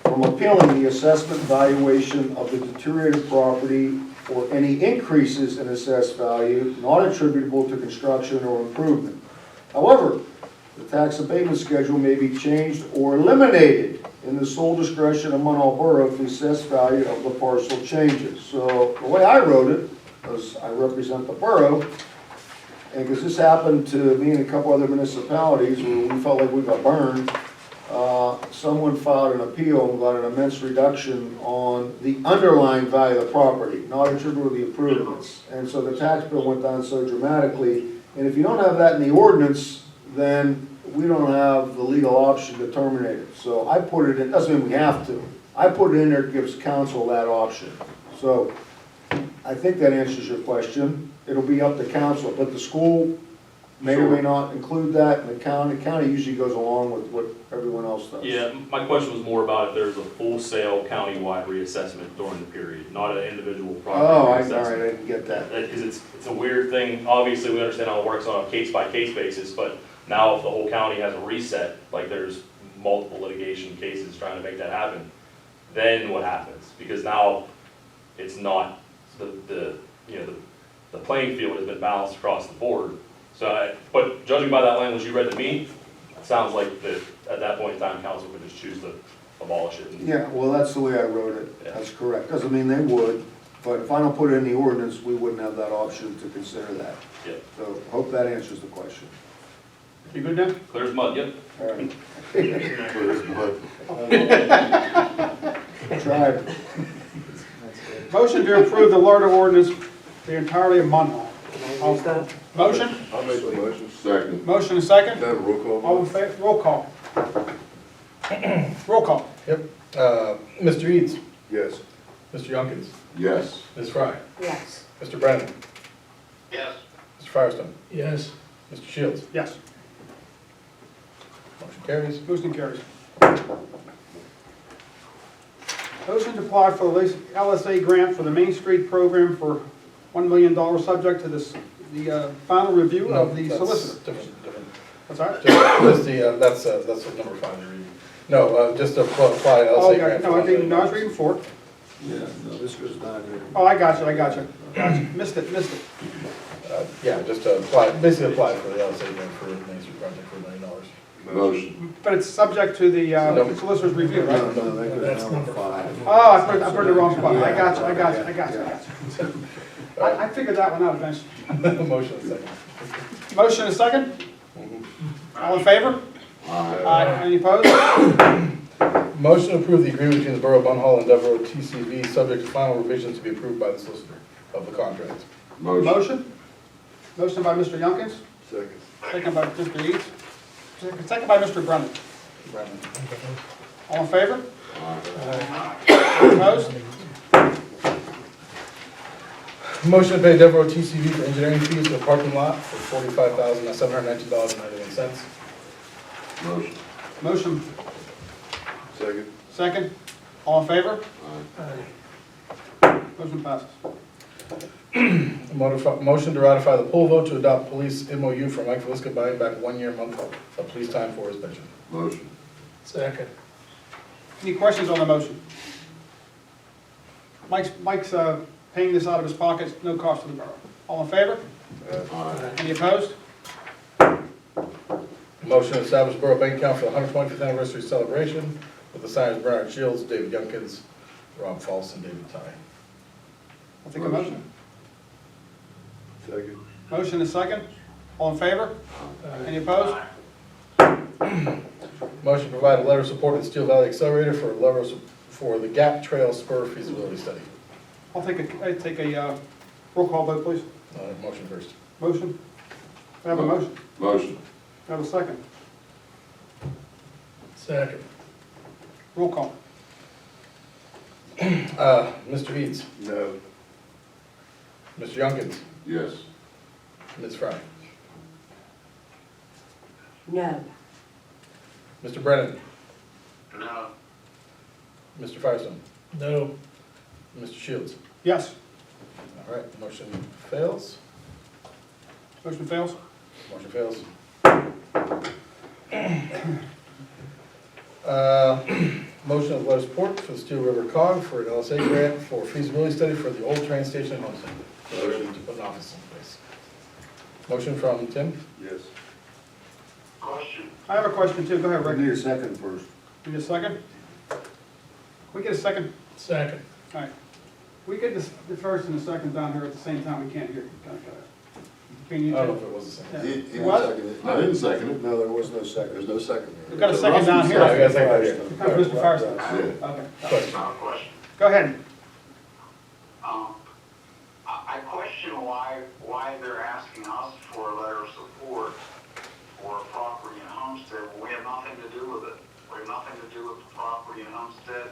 from appealing the assessment valuation of the deteriorated property or any increases in assessed value not attributable to construction or improvement. However, the tax abatement schedule may be changed or eliminated in the sole discretion of Munhall Borough if the assessed value of the parcel changes. So the way I wrote it, because I represent the borough, and because this happened to me and a couple other municipalities where we felt like we got burned, someone filed an appeal and got an immense reduction on the underlying value of the property, not attributable to the improvements. And so the tax bill went down so dramatically. And if you don't have that in the ordinance, then we don't have the legal option to terminate it. So I put it in, doesn't mean we have to. I put it in there, it gives council that option. So I think that answers your question. It'll be up to council, but the school may or may not include that, and the county usually goes along with what everyone else does.
Yeah, my question was more about if there's a full-sale countywide reassessment during the period, not an individual property
Oh, all
reassessment.
right, I didn't get that.
Because it's a weird thing. Obviously, we understand how it works on a case-by-case basis, but now if the whole county has a reset, like there's multiple litigation cases trying to make that happen, then what happens? Because now it's not the playing field has been balanced across the board. So, but judging by that language you read to me, it sounds like at that point in time, council could just choose to abolish it.
Yeah, well, that's the way I wrote it.
Yeah.
That's correct. Doesn't mean they would, but if I don't put it in the ordinance, we wouldn't have that option to consider that.
Yeah.
So hope that answers the question.
You good now?
Clear as mud, yep.
All right.
But
Tried.
Motion to approve the LRTA ordinance, the entirety of Munhall. Motion?
I'll make the motion. Second.
Motion and second?
Have a roll call.
All in favor? Roll call. Roll call.
Yep. Mr. Eads,
Yes.
Mr. Youngkins,
Yes.
Ms. Fry,
Yes.
Mr. Brennan,
Yes.
Mr. Firestone,
Yes.
Mr. Shields.
Yes.
Motion carries.
Motion carries. Motion to apply for the LSA grant for the Main Street program for $1 million, subject to the final review of the
No, that's
solicitor.
Different.
What's that?
That's what number 5 you're reading. No, just to apply LSA
Oh,
grant.
no, I think, no, I was reading 4.
Yeah, no, this goes down here.
Oh, I got you. Missed it.
Yeah, just to apply, basically apply for the LSA grant for the Main Street project for $1 million.
Motion.
But it's subject to the solicitor's review, right?
No, that goes
That's
down
number
to 5.
Oh, I put it in the wrong spot. I got you. I figured that one out eventually.
Motion is second.
Motion and second? All in favor? Aye. Any opposed?
Motion to approve the agreement between the Borough of Munhall and Devereaux TCV, subject to final revisions to be approved by the solicitor of the contract.
Motion? Motion by Mr. Youngkins,
Second.
second by Mr. Eads, second by Mr. Brennan.
Brennan.
All in favor? Opposed?
Motion to pay Devereaux TCV for engineering fees for the parking lot for $45,719.91.
Motion.
Motion,
Second.
second. All in favor? Motion passes.
Motion to ratify the poll vote to adopt police MOU for Mike Velisca buying back 1 year month of police time for his pension.
Motion.
Second.
Any questions on the motion? Mike's paying this out of his pocket, no cost to the borough. All in favor? Any opposed?
Motion to establish Borough Bank account for the 125th anniversary celebration with the signers Bernard Shields, David Youngkins, Rob Falls, and David Ty.
I'll take a motion.
Second.
Motion is second. All in favor? Any opposed?
Motion to provide a letter of support to the Steel Valley Accelerator for the Gap Trail Spur feasibility study.
I'll take a roll call vote, please.
Motion first.
Motion? I have a motion.
Motion.
I have a second.
Second.
Roll call.
Mr. Eads,
No.
Mr. Youngkins,
Yes.
Ms. Fry,
No.
Mr. Brennan,
No.
Mr. Firestone,
No.
Mr. Shields.
Yes.
All right, motion fails.
Motion fails.
Motion fails. Motion of letter of support for the Steel River COG for an LSA grant for feasibility study for the old train station in Homestead. Motion to put an office in place. Motion from Tim.
Yes.
Question.
I have a question too. Go ahead,
I
Rick.
need a second first.
Need a second? Can we get a second?
Second.
All right. We get the first and the second down here at the same time. We can't hear. Can you
I don't know if
two?
it was the same.
Yeah.
He
It
didn't
was?
second it. I didn't second it.
No, there was no second.
There's no second.
We've got a second down here.
Yeah, we got a second right here.
Here comes Mr. Firestone.
Yeah.
Okay.
Question.
Question.
Go ahead.
I question why they're asking us for a letter of support for a property in Homestead. We have nothing to do with it. We have nothing to do with the property in Homestead.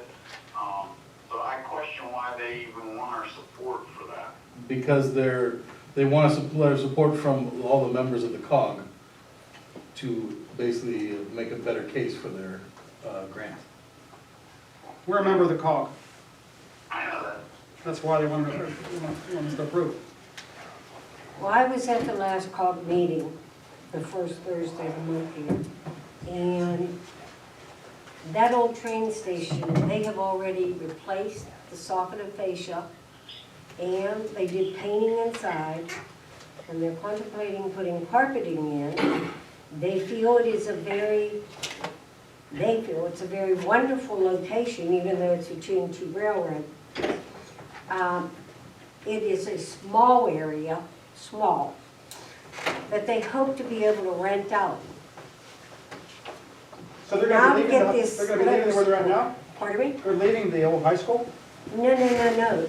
So I question why they even want our support for that.
Because they want a letter of support from all the members of the COG to basically make a better case for their grant.
We're a member of the COG.
I know that.
That's why they want us to approve.
Well, I was at the last COG meeting, the first Thursday of the month here, and that old train station, they have already replaced the soffit and fascia, and they did painting inside, and they're contemplating putting carpeting in. They feel it's a very wonderful location, even though it's between two railroads. It is a small area, that they hope to be able to rent out.
So they're
Now
going
to
to
get this
be leaving where they're at now?
Pardon me?
They're leaving the old high school?
No.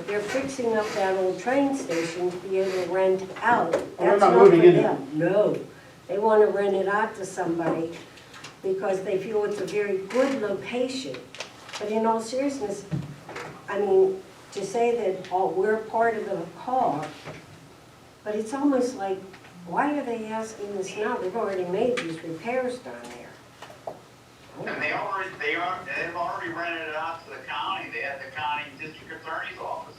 They're fixing up that old train station to be able to rent out.
they're
That's
not
not
moving
for
in there?
them. No. They want to rent it out to somebody because they feel it's a very good location. But in all seriousness, I mean, to say that, we're part of the COG, but it's almost like, why are they asking this now? They've already made these repairs down there.
And they've already rented it out to the county. They had the county district attorney's office.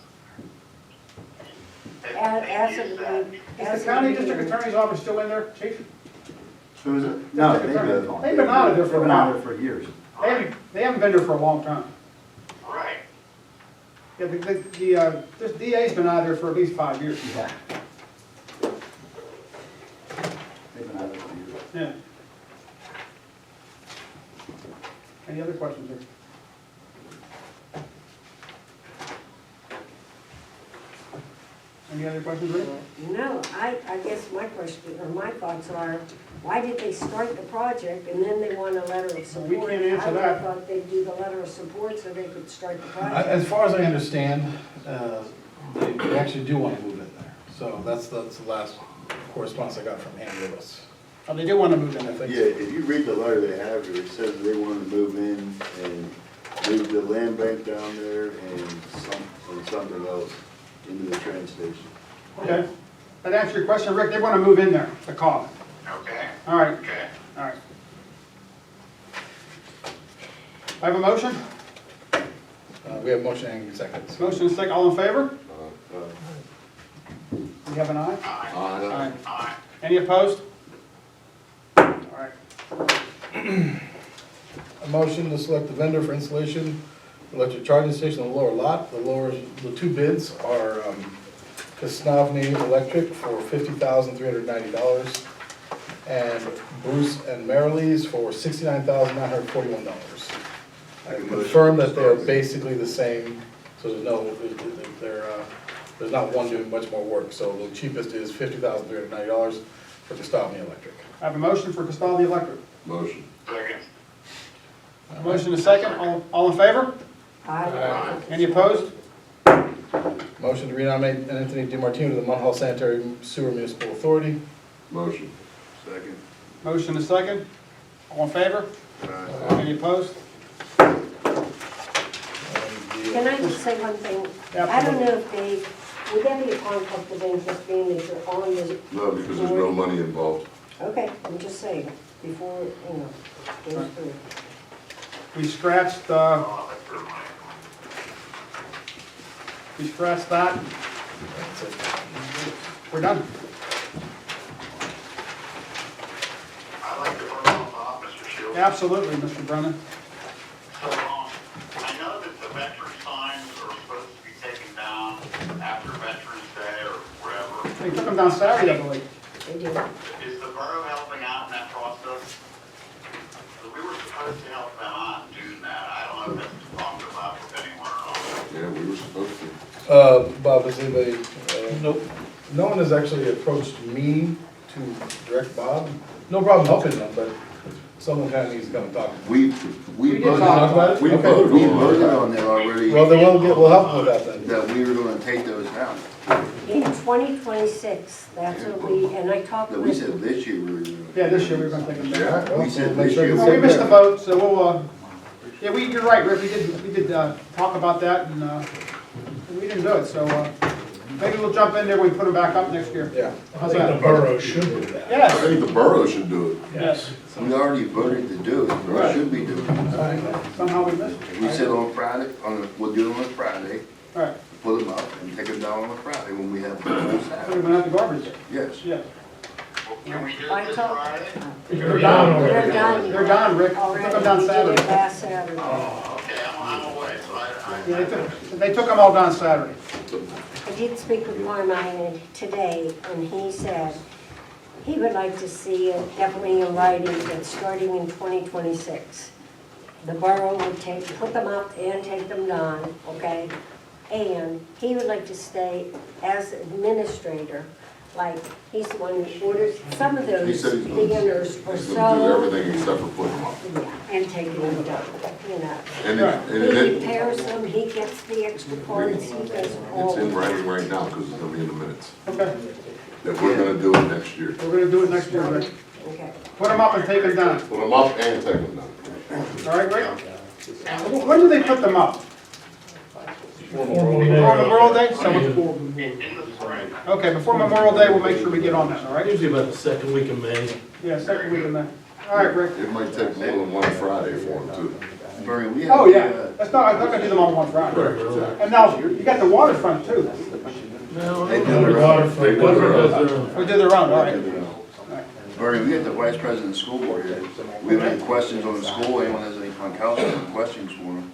Is the county district attorney's office still in there, chief?
Who is it? No, they've been.
They've been out of there for a
They've been out
while.
there for years.
They haven't been there for a long time.
Right.
Yeah, this DA's been out of there for at least 5 years.
Yeah. They've been out there for years.
Yeah. Any other questions, Rick? Any other questions, Rick?
No, I guess my question, or my thoughts are, why did they start the project and then they want a letter of support?
We can't answer
I would
that.
have thought they'd do the letter of support so they could start the project.
As far as I understand, they actually do want to move in there. So that's the last correspondence I got from Ann Lewis.
Oh, they do want to move in, I think.
Yeah, if you read the letter they have here, it says they want to move in and move the land bank down there and something else into the train station.
Okay. That answers your question, Rick. They want to move in there, the COG.
Okay.
All right,
Okay.
all right. I have a motion?
We have motion and seconds.
Motion is second. All in favor? We have an aye?
Aye.
Aye. Any opposed? All right.
A motion to select the vendor for installation of electric charging station on the lower lot. The two bids are Kasnavny Electric for $50,390 and Bruce and Marilees for $69,941. I confirm that they're basically the same, so there's not one doing much more work. So the cheapest is $50,390 for Kasnavny Electric.
I have a motion for Castaldi Electric.
Motion.
Second.
Motion is second. All in favor?
Aye.
Any opposed?
Motion to renominate Anthony DiMartino to the Munhall Sanitary Sewer Municipal Authority.
Motion. Second.
Motion is second. All in favor?
Aye.
Any opposed?
Can I just say one thing? I don't know if they, would that be a conflict of interest being that you're on the...
No, because there's no money involved.
Okay, I'm just saying, before, you know, goes through.
We scratched, that. We're done.
I'd like to burn off, Mr. Shields.
Absolutely, Mr. Brennan.
So, I know that the veteran signs are supposed to be taken down after Veterans Day or wherever.
They took them down Saturday, I believe.
They do.
Is the borough helping out in that process? We were supposed to help them out in doing that. I don't know if that's talked about with anyone or not.
Yeah, we were supposed to.
Bob, has anybody, nope, no one has actually approached me to direct Bob. No problem helping them, but someone kind of needs to come and talk.
We
did
voted
talk
about it?
We
Okay.
voted on that already.
Well, then we'll help them with that then.
That we were gonna take those down.
In 2026, that's what we, and I talked
That we
with,
said this year we were gonna.
Yeah, this year we were gonna take them down.
Yeah, we said
Make
this
sure
year.
it's
Well, we
in
missed the
there.
vote, so we'll, yeah, you're right, Rick, we did, talk about that, and, we didn't do it, so, maybe we'll jump in there, we put them back up next year.
Yeah.
I think the borough should do that.
I
Yes,
think the borough should do it.
yes,
We already voted to do it, the borough should be doing it.
somehow we missed it.
We said on Friday, we'll do it on Friday,
All right,
put them up and take them down on a Friday when we have the whole
we're
staff.
gonna have the garbage there.
Yes.
Yeah.
Well, can we do
I
it this
told-
Friday?
They're done.
they're done.
They're done, Rick. We took them down
Already, we did
Saturday.
it last Saturday.
Oh, okay, I'm away, so
Yeah, they took them all down Saturday.
I did speak with Carmine today, and he said he would like to see it definitely in writing that starting in 2026, the borough would put them up and take them down, okay? And he would like to stay as administrator, like he's the one who orders some of
He
those
said he's gonna-
banners or
He's gonna do
so.
everything except for putting them up.
Yeah, and taking them down, you know.
And
Right.
it, and
He
it,
repairs them, he gets the extra parts, he does all
it's in
of it.
writing right now, because it's gonna be in the minutes,
Okay,
that we're gonna do it next year.
we're gonna do it next year, Rick.
Okay.
Put them up and take them down.
Put them up and take them down.
All right, Rick? When do they put them up?
Formal
Before
day.
Memorial Day? So,
in the spring.
okay, before Memorial Day, we'll make sure we get on that, all right?
Usually about the second week of May.
Yeah, second week of May. All right, Rick.
It might take more than one Friday for them too.
Bernie, we
Oh,
have,
yeah, that's not, I'm not gonna do them on one Friday.
Exactly.
And now, you got the waterfront too.
No,
They do
no,
their own. They do their
Waterfront
own.
does their own.
We do their own, all right.
Bernie, we got the vice president of the school board here. We have any questions on the school? Anyone has any on council, any questions for him?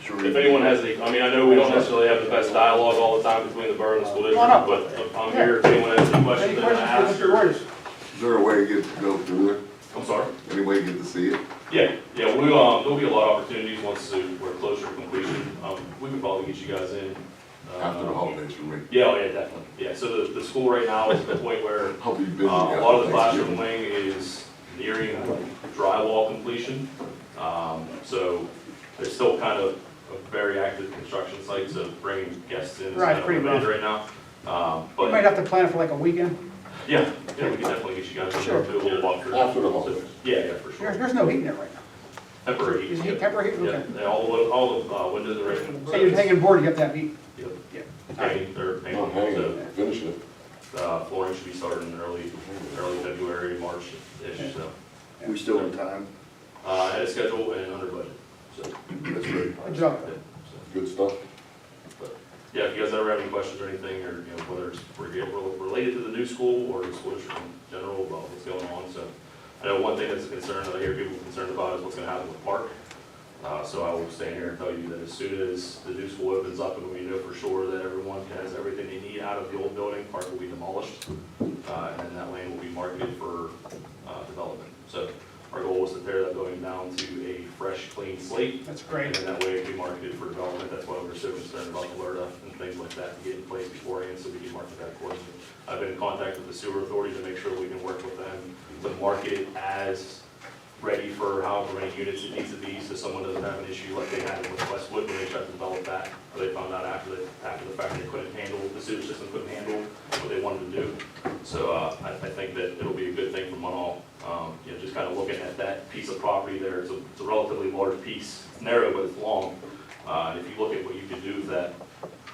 Sure.
If anyone has any, I mean, I know we don't necessarily have the best dialogue all the time between the borough and the school district,
Come on up.
but I'm here if anyone has any
Any
questions that I
questions
ask.
for Mr. Reuters?
Is there a way you get to go through it?
I'm sorry?
Any way you get to see it?
Yeah, there'll be a lot of opportunities once we're closer to completion. We could probably get you guys in.
After the holidays for me.
Yeah, oh yeah, definitely. Yeah, so the school right now is at the point where
I'll be busy.
a lot of the classroom wing is nearing drywall completion. So there's still kind of a very active construction site, so bringing guests in is
Right,
kind of
pretty
limited
rough.
right now.
You might
But
have to plan it for like a weekend.
yeah, we can definitely get you guys in
Sure.
there, do a little walkthrough.
After the holidays.
Yeah, for sure.
There's no heat in there right now.
Temporary
Is
heat.
it temporary heat?
Yeah,
Okay.
and all the windows are in.
So you're hanging board, you have to have heat.
Yep.
Yeah.
Hanging, they're
Not
hanging,
hanging,
so,
finishing it.
flooring should be starting in early February, March-ish, so.
We still in time?
Ahead of schedule and under budget, so.
That's great.
Good job.
yeah, so.
Good stuff.
Yeah, if you guys ever have any questions or anything, or, you know, whether it's related to the new school or the school district in general about what's going on, so. I know one thing that's a concern that I hear people concerned about is what's gonna happen with the park. So I will stand here and tell you that as soon as the new school opens up and we know for sure that everyone has everything they need out of the old building, park will be demolished. And then that land will be marketed for, development. So our goal is to tear that building down to a fresh, clean slate.
That's great.
And then that way it can be marketed for development. That's why we're so concerned about the LERTA and things like that to get in place beforehand so we can market that accordingly. I've been in contact with the sewer authority to make sure we can work with them to market it as ready for however many units it needs to be, so someone doesn't have an issue like they had with Westwood when they tried to develop that. They found out after the fact they couldn't handle, the sewer system couldn't handle what they wanted to do. So I think that it'll be a good thing for Munhall. You know, just kind of looking at that piece of property there, it's a relatively large piece. It's narrow, but it's long. And if you look at what you can do with that,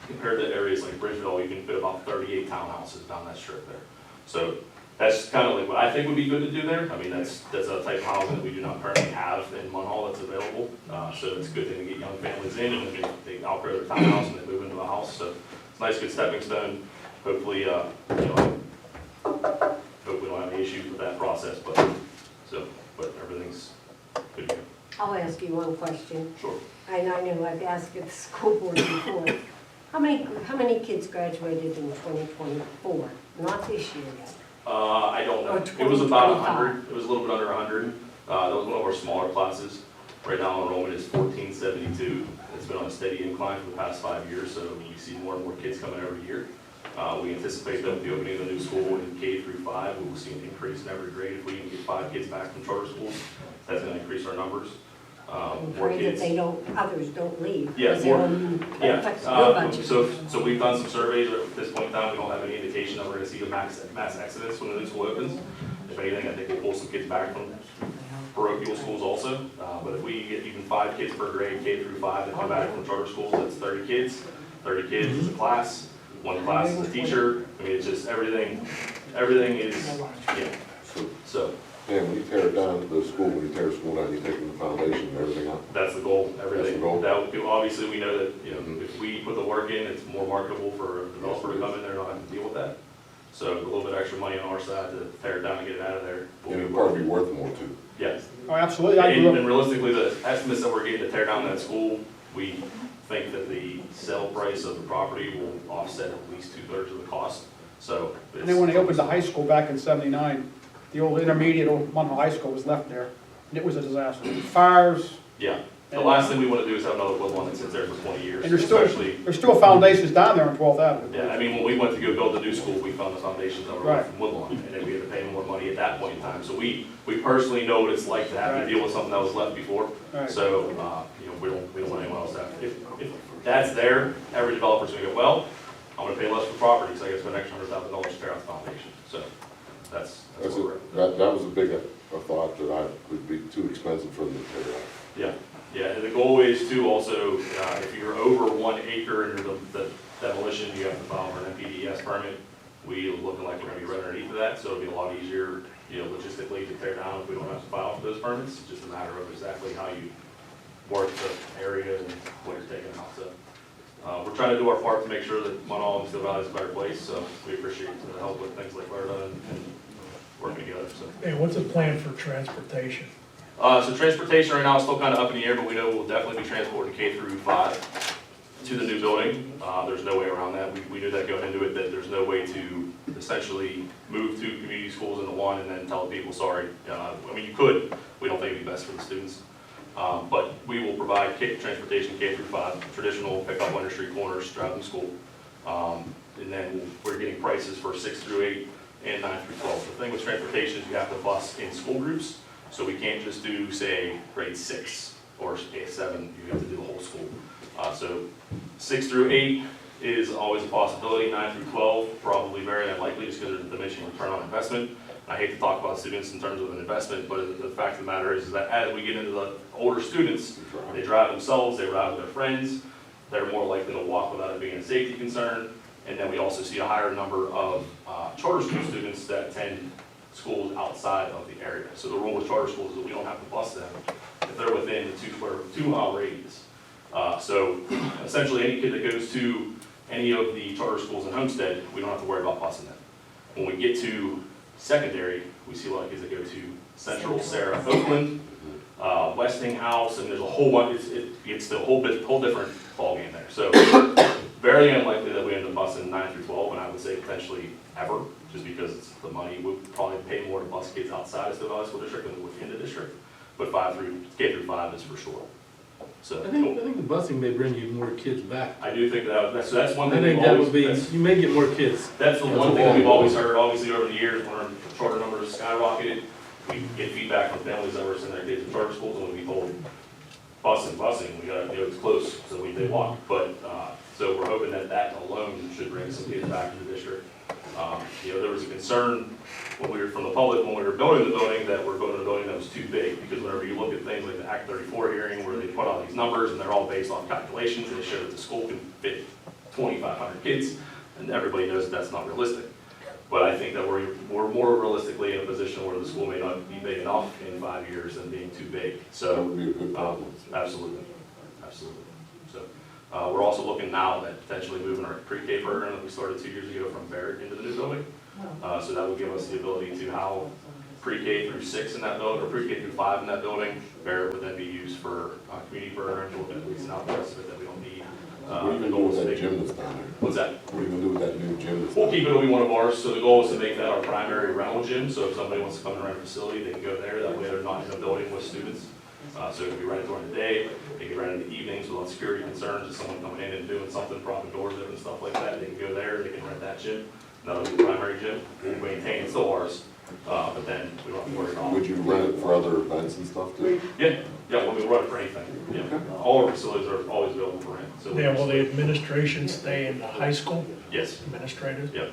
compared to areas like Bridgeville, you can fit about 38 townhouses down that strip there. So that's kind of like what I think would be good to do there. I mean, that's a type of housing that we do not currently have in Munhall that's available. So it's a good thing to get young families in, and they outgrow their townhouse and they move into a house. So it's a nice, good stepping stone. Hopefully, you know, hope we don't have any issues with that process, but everything's good to go.
I'll ask you one question.
Sure.
I know I've asked at the school board before. How many kids graduated in 2024? Not this year yet.
I don't know. It was about 100. It was a little bit under 100. That was one of our smaller classes. Right now enrollment is 1472. It's been on a steady incline for the past 5 years, so we see more and more kids coming every year. We anticipate that with the opening of the new school in K through 5, we will see an increase in every grade. If we can get 5 kids back from charter schools, that's going to increase our numbers. More
Pray that
kids.
others don't leave.
Yeah,
because
more,
that affects your budget.
so we've done some surveys, at this point in time, we don't have any indication that we're gonna see a mass exodus when the new school opens. If anything, I think we'll pull some kids back from parochial schools also, but if we get even 5 kids per grade, K through 5, that come back from charter schools, that's 30 kids. 30 kids is a class, 1 class is a teacher, I mean, it's just everything is, yeah, so.
And when you tear down the school, when you tear a school down, you're taking the foundation and everything out?
That's the goal, everything.
That's the goal.
That would do, obviously, we know that, you know, if we put the work in, it's more marketable for a developer to come in there and not have to deal with that. So a little bit extra money on our side to tear it down and get it out of there.
And it'd probably be worth more too.
Yes.
Oh, absolutely. I grew
And
up,
realistically, the estimates that we're getting to tear down that school, we think that the sale price of the property will offset at least 2/3 of the cost, so.
and then when they opened the high school back in '79, the old intermediate, old Munhall High School was left there. And it was a disaster. Fires,
Yeah, the last thing we want to do is have another wood one that sits there for 20 years,
and
especially.
there's still foundations down there on 12th Avenue.
Yeah, I mean, when we went to go build the new school, we found the foundations that were
Right.
from Woodlawn, and then we had to pay more money at that point in time. So we personally know what it's like to have
Right.
to deal with something that was left before.
Right.
So, you know, we don't want anyone else to have, if that's there, every developer's gonna go, well, I'm gonna pay less for property, so I guess for an extra $100,000 to tear out the foundation. So that's where we're at.
That was a big thought that would be too expensive for them to tear out.
Yeah, yeah, and the goal is to also, if you're over 1 acre and the demolition, you have to file for an NPDES permit. We looking like we're gonna be right underneath of that, so it'll be a lot easier, you know, logistically to tear down if we don't have to file for those permits. It's just a matter of exactly how you work the area and what you're taking out, so. We're trying to do our part to make sure that Munhall and Steel Valley is a better place, so we appreciate the help with things like LERTA and working together, so.
Hey, what's the plan for transportation?
So transportation right now is still kind of up in the air, but we know we'll definitely be transporting K through 5 to the new building. There's no way around that. We knew that going into it, that there's no way to essentially move 2 community schools into 1 and then tell people, sorry. I mean, you could, we don't think it'd be best for the students. But we will provide transportation K through 5, traditional pickup under street corners, drive them to school. And then we're getting prices for 6 through 8 and 9 through 12. The thing with transportation is you have to bus in school groups. So we can't just do, say, grade 6 or 7, you have to do the whole school. So 6 through 8 is always a possibility, 9 through 12, probably very unlikely just because there's a diminishing return on investment. I hate to talk about students in terms of an investment, but the fact of the matter is that as we get into the older students, they drive themselves, they ride with their friends, they're more likely to walk without it being a safety concern. And then we also see a higher number of charter school students that attend schools outside of the area. So the rule with charter schools is that we don't have to bus them if they're within the 2 mile radius. So essentially any kid that goes to any of the charter schools in Homestead, we don't have to worry about busing them. When we get to secondary, we see a lot of kids that go to Central, Sarah, Oakland, Westinghouse, and there's a whole bunch, it's the whole different ballgame there. So very unlikely that we end up busing 9 through 12, and I would say potentially ever, just because it's the money. We'd probably pay more to bus kids outside of the Valley School District than we would in the district, but K through 5 is for sure. So
I think the busing may bring you more kids back.
I do think so that's one
I
thing.
think that would be, you may get more kids.
That's the one thing that we've always heard, obviously over the years, when our charter numbers skyrocketed, we get feedback from families that were sending their kids to charter schools, and we'd be told, busing, we got, it's close, so they walk. But, so we're hoping that alone should bring some kids back to the district. There was a concern when we were from the public, when we were building the building, that we're building a building that was too big, because whenever you look at things like the Act 34 hearing, where they put out these numbers, and they're all based on calculations, and they show that the school can fit 2,500 kids, and everybody knows that that's not realistic. But I think that we're more realistically in a position where the school may not be big enough in 5 years than being too big. So
That would be a good problem.
Absolutely. So we're also looking now at potentially moving our pre-K program that we started 2 years ago from Barrett into the new building. So that would give us the ability to have pre-K through 6 in that building, or pre-K through 5 in that building. Barrett would then be used for community programs, looking at leasing out the rest of it that we don't need.
What are you gonna do with that gym that's down there?
What's that?
What are you gonna do with that new gym that's
We'll
down
keep it, it'll be one of ours, so the goal is to make that our primary rental gym, so if somebody wants to come and rent a facility, they can go there, that way they're not in a building with students. So it can be rented during the day, they can rent in the evenings without security concerns, if someone coming in and doing something, propping doors open and stuff like that, they can go there, they can rent that gym. That'll be the primary gym, we'll maintain, it's still ours, but then we don't have to worry about.
Would you rent it for other events and stuff too?
Yeah, we'll run it for anything, yeah. All our facilities are always available for rent, so.
Yeah, will the administration stay in the high school?
Yes.
Administrators?
Yep.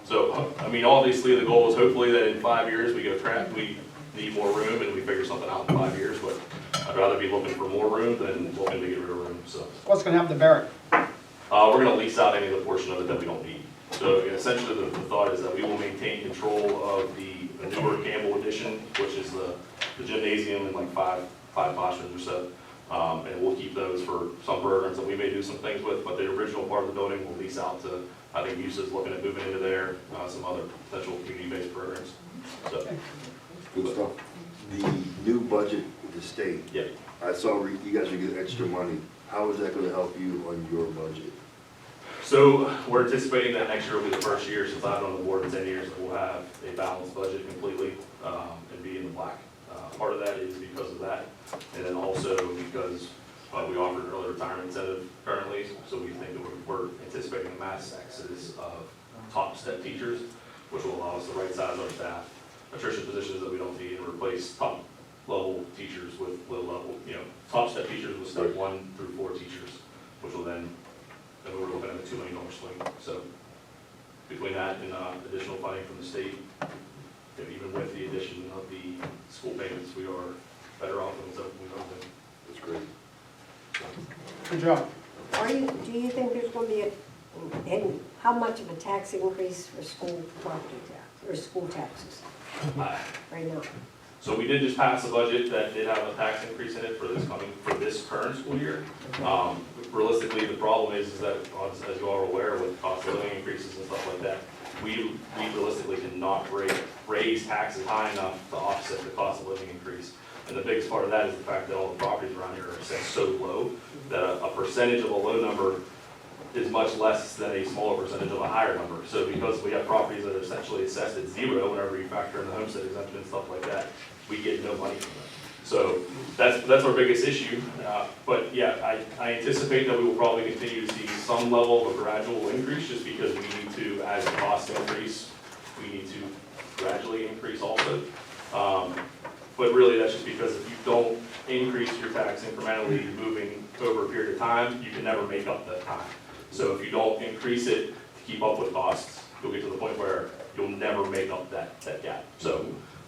So, I mean, obviously, the goal is hopefully that in 5 years, we go crap, we need more room, and we figure something out in 5 years, but I'd rather be looking for more room than looking to get rid of room, so.
What's gonna happen to Barrett?
We're gonna lease out any of the portion of it that we don't need. So essentially, the thought is that we will maintain control of the newer Campbell addition, which is the gymnasium and like five classrooms or so. And we'll keep those for some programs that we may do some things with, but the original part of the building will lease out to, I think, uses looking at moving into there, some other potential community-based programs. So,
Good stuff.
The new budget with the state.
yeah.
I saw you guys are getting extra money. How is that gonna help you on your budget?
So we're anticipating that next year will be the first year since I've been on the board in 10 years that we'll have a balanced budget completely and be in the black. Part of that is because of that, and then also because we offer an early retirement incentive currently, so we think that we're anticipating a mass exodus of top step teachers, which will allow us to right size our staff, attrition positions that we don't need, and replace top level teachers with low level, top step teachers with step 1 through 4 teachers, which will then we're looking at a $2 million swing. So between that and additional funding from the state, even with the addition of the school payments, we are better off than we've ever been.
That's great.
Good job.
Do you think there's going to be and how much of a tax increase for school property tax, or school taxes right now?
So we did just pass a budget that did have a tax increase in it for this current school year. Realistically, the problem is that, as you all are aware, with cost of living increases and stuff like that, we realistically cannot raise taxes high enough to offset the cost of living increase. And the biggest part of that is the fact that all the properties around here are set so low that a percentage of a low number is much less than a smaller percentage of a higher number. So because we have properties that are essentially assessed at 0 whenever you factor in the homestead exemption and stuff like that, we get no money from that. So that's our biggest issue. But yeah, I anticipate that we will probably continue to see some level of a gradual increase just because we need to, as the costs increase, we need to gradually increase also. But really that's just because if you don't increase your tax incrementally moving over a period of time, you can never make up that time. So if you don't increase it to keep up with costs, you'll get to the point where you'll never make up that gap. So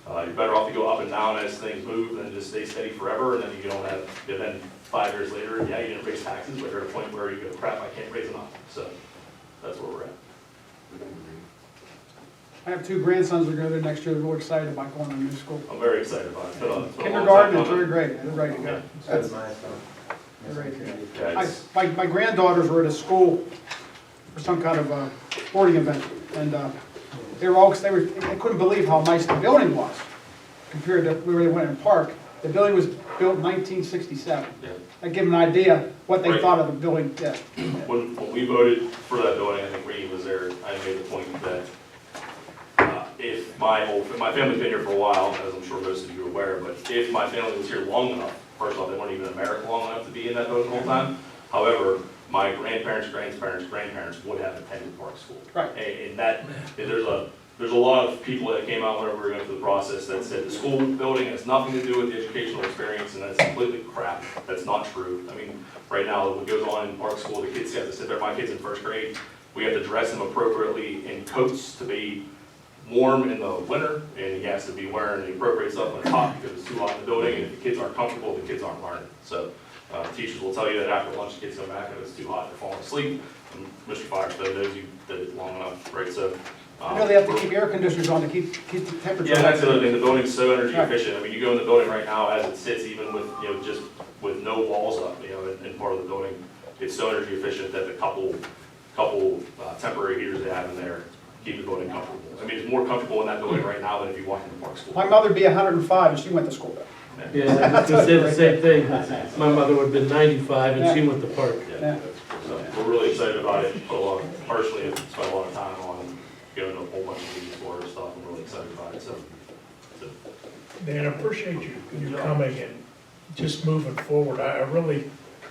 you're better off to go up and down as things move than just stay steady forever, and then you don't have, and then 5 years later, yeah, you didn't raise taxes, but you're at a point where you go, crap, I can't raise enough. So that's where we're at.
I have 2 grandsons that go there next year. They're really excited about going to new school.
I'm very excited about it. It's been a long
Kindergarten
time
and
coming.
3rd grade, they're ready to go.
That's
Yeah, it's,
My granddaughters were at a school for some kind of a sporting event, and they couldn't believe how nice the building was compared to where they went in Park. The building was built in 1967.
yeah.
That gave them an idea what they
Right.
thought of the building, yeah.
When we voted for that building, I think Reed was there, I made the point that if my family's been here for a while, as I'm sure most of you are aware, but if my family was here long enough, first off, they weren't even in America long enough to be in that building the whole time. However, my grandparents would have attended Park School.
Right.
And that, there's a lot of people that came out whenever we were going through the process that said the school building has nothing to do with the educational experience, and that's completely crap. That's not true. I mean, right now, what goes on in Park School, the kids have to sit there, my kid's in first grade, we have to dress him appropriately in coats to be warm in the winter, and he has to be wearing the appropriate stuff on top because it's too hot in the building, and if the kids aren't comfortable, the kids aren't learning. So, teachers will tell you that after lunch, the kids come back, and it's too hot, they're falling asleep. And Mr. Firestone knows you did it long enough, right? So,
I know they have to keep air conditioners on to keep the temperature.
yeah, that's the other thing, the building's so energy efficient. I mean, you go in the building right now as it sits, even with, just with no walls up, in part of the building, it's so energy efficient that the couple temporary heaters they have in there keep the building comfortable. I mean, it's more comfortable in that building right now than if you walk into Park School.
My mother'd be 105 and she went to school there.
Yeah, I was gonna say the same thing. My mother would've been 95 and she went to Park.
Yeah.
So we're really excited about it. Personally, I've spent a lot of time on going to a whole bunch of meetings for it and stuff. I'm really excited about it, so.
Dan, I appreciate you coming and just moving forward. I really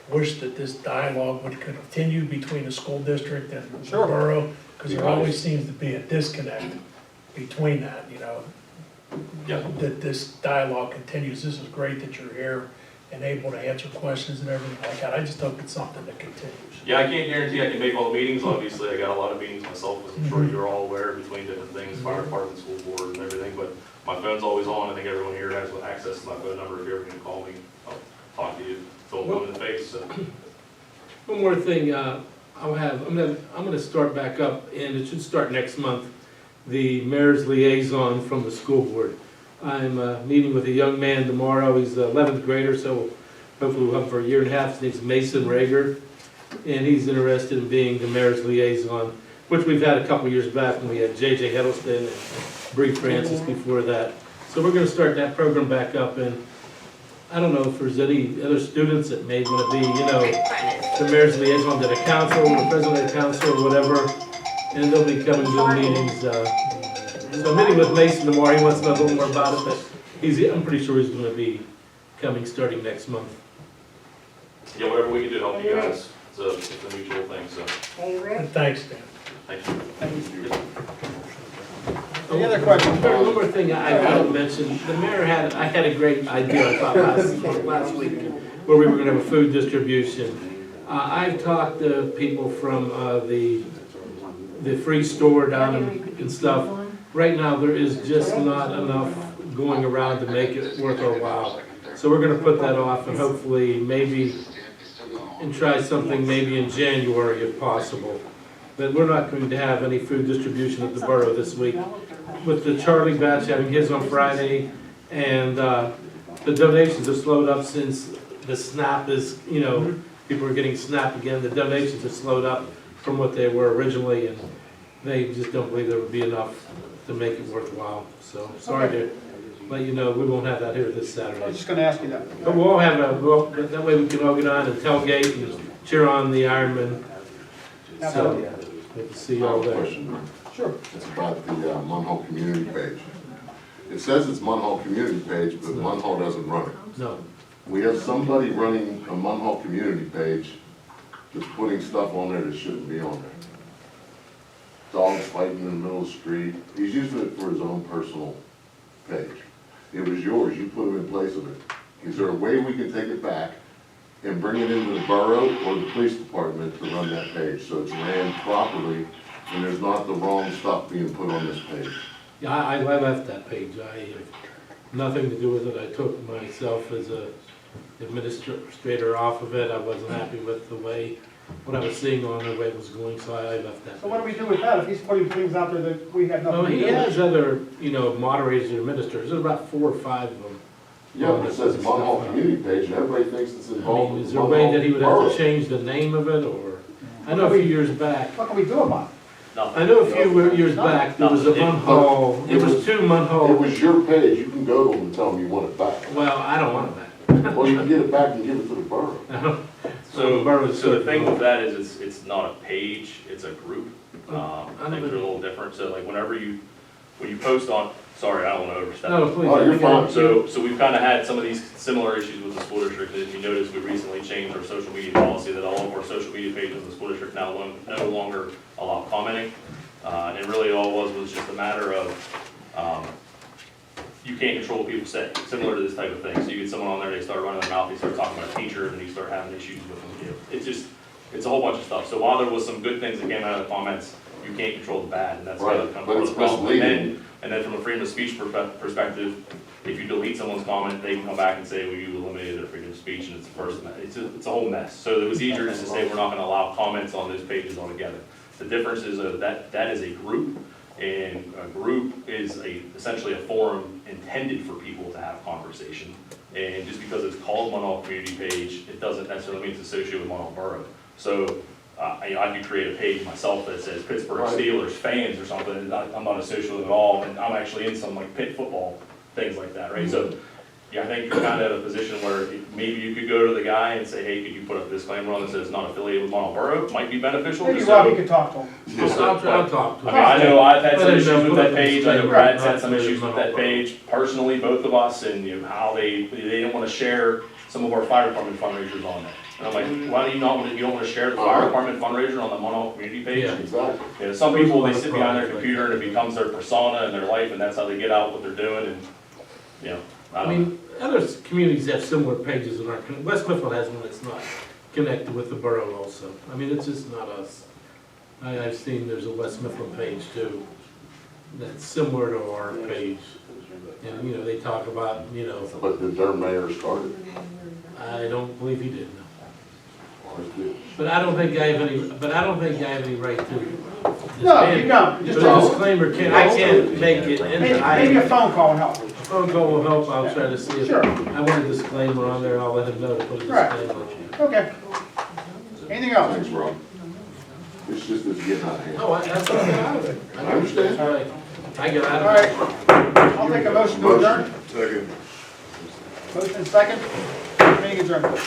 wish that this dialogue would continue between the school district and the
Sure.
borough, because there always seems to be a disconnect between that,
Yeah.
that this dialogue continues. This is great that you're here and able to answer questions and everything like that. I just hope it's something that continues.
Yeah, I can't guarantee I can make all the meetings. Obviously, I got a lot of meetings myself, as I'm sure you're all aware, between different things, fire department, school board, and everything, but my phone's always on. I think everyone here has access to my phone number. If you're ever gonna call me, I'll talk to you, don't go in the face, so.
One more thing, I'm gonna start back up, and it should start next month, the mayor's liaison from the school board. I'm meeting with a young man tomorrow. He's the 11th grader, so hopefully we'll have him for a year and a half. His name's Mason Rager, and he's interested in being the mayor's liaison, which we've had a couple years back when we had J.J. Hiddleston and Bree Francis before that. So we're gonna start that program back up, and I don't know if there's any other students that may want to be, the mayor's liaison to the council, or the president of the council, or whatever, and they'll be coming to the meetings. So I'm meeting with Mason tomorrow. He wants to know a little more about it, but I'm pretty sure he's going to be coming starting next month.
Yeah, whatever we can do to help you guys, it's a mutual thing, so,
Hey, Rick?
And thanks, Dan.
thank you.
Any other questions?
One more thing I want to mention, the mayor I had a great idea, I thought, last week, where we were going to have a food distribution. I've talked to people from the free store down and stuff. Right now, there is just not enough going around to make it worth our while. So we're going to put that off and hopefully and try something maybe in January if possible. But we're not going to have any food distribution at the borough this week. With the Charlie batch having his on Friday, and the donations have slowed up since the SNAP is, people are getting SNAP again. The donations have slowed up from what they were originally, and they just don't believe there would be enough to make it worthwhile. So sorry to let you know, we won't have that here this Saturday.
I was just gonna ask you that.
But we'll all have that way we can all get on and tailgate and cheer on the Ironman. So, good to see you all there.
Sure.
It's about the Munhall community page. It says it's Munhall community page, but Munhall doesn't run it.
No.
We have somebody running a Munhall community page that's putting stuff on there that shouldn't be on there. Dogs fighting in the middle of the street. He's using it for his own personal page. It was yours, you put him in place of it. Is there a way we can take it back and bring it into the borough or the police department to run that page so it's ran properly and there's not the wrong stuff being put on this page?
Yeah, I left that page. I have nothing to do with it. I took myself as a administrator off of it. I wasn't happy with what I was seeing on the way it was going, so I left that.
So what do we do with that if he's putting things out there that we have nothing to do
He
with?
has other, moderators and administrators. There's about 4 or 5 of them
Yeah, but it says Munhall community page, and everybody thinks it's
I
involved
mean,
with
is there a way that he would have
Munhall
to change the name of it, or? I know a few years back,
What can we do about it?
I know a few years back, there was a Munhall, there was two
It
Munhall,
was your page, you can go to them and tell them you want it back.
well, I don't want it back.
Well, you can get it back and give it to the borough.
So,
Borough's
so the
good.
thing with that is it's not a page, it's a group.
I
Things
know.
are a little different, so like when you post on, sorry, I don't want to overstep.
No, please.
Oh, you're fine.
So we've kind of had some of these similar issues with the school district. If you notice, we recently changed our social media policy that all of our social media pages in the school district now no longer allow commenting. And really all it was just a matter of, you can't control what people say, similar to this type of thing. So you get someone on there, they start running their mouth, they start talking about a teacher, and you start having issues with them. You know, it's a whole bunch of stuff. So while there was some good things that came out of the comments, you can't control the bad, and that's kind of
Right, but it's
the problem.
misleading.
And then from a freedom of speech perspective, if you delete someone's comment, they can come back and say, well, you eliminated their freedom of speech, and it's a first, it's a whole mess. So it was easier just to say, we're not gonna allow comments on those pages altogether. The difference is that is a group, and a group is essentially a forum intended for people to have conversation. And just because it's called Munhall Community Page, it doesn't necessarily mean it's associated with Munhall Borough. So, I could create a page myself that says Pittsburgh
Right.
Steelers fans or something, and I'm not associated with it at all, and I'm actually in some like pit football, things like that, right? So, yeah, I think you're kind of in a position where maybe you could go to the guy and say, hey, could you put up a disclaimer on that says not affiliated with Munhall Borough? Might be beneficial.
Maybe
just
Rob,
so-
you could talk to him.
I'll talk to
I mean, I know I've had some
Let him
issues
know,
with
put
that
up a
page, I know
disclaimer,
Brad's
not
had some
to
issues with that
Munhall
page, personally, both of us, and you know, how they didn't wanna share some of our fire department fundraisers on there. And I'm like, why do you don't wanna share the fire department fundraiser on the Munhall community page?
Yeah.
Exactly.
You know, some people, they sit behind their computer and it becomes their persona and their life, and that's how they get out what they're doing, and, you know, I
I
don't know.
mean, other communities have similar pages in our, West Mifflin has one that's not connected with the borough also. I mean, it's just not us. I've seen there's a West Mifflin page too, that's similar to our page. And, you know, they talk about, you know,
But did their mayor start it?
I don't believe he did, no.
Ours did.
But I don't think I have any right to.
No, you don't. Just
But a
a-
disclaimer, I can't make it,
Maybe
and
a phone call would help.
a phone call will help, I'll try to see if,
Sure.
I want a disclaimer on there, I'll let him know to put a
Right.
disclaimer.
Okay. Anything else?
Thanks, Rob. It's just it's getting out of hand.
No, that's what I got out of it.
I understand.
All right, I get out
All
of it.
right. I'll take a motion to adjourn.
Second.
Motion second. Meeting adjourned.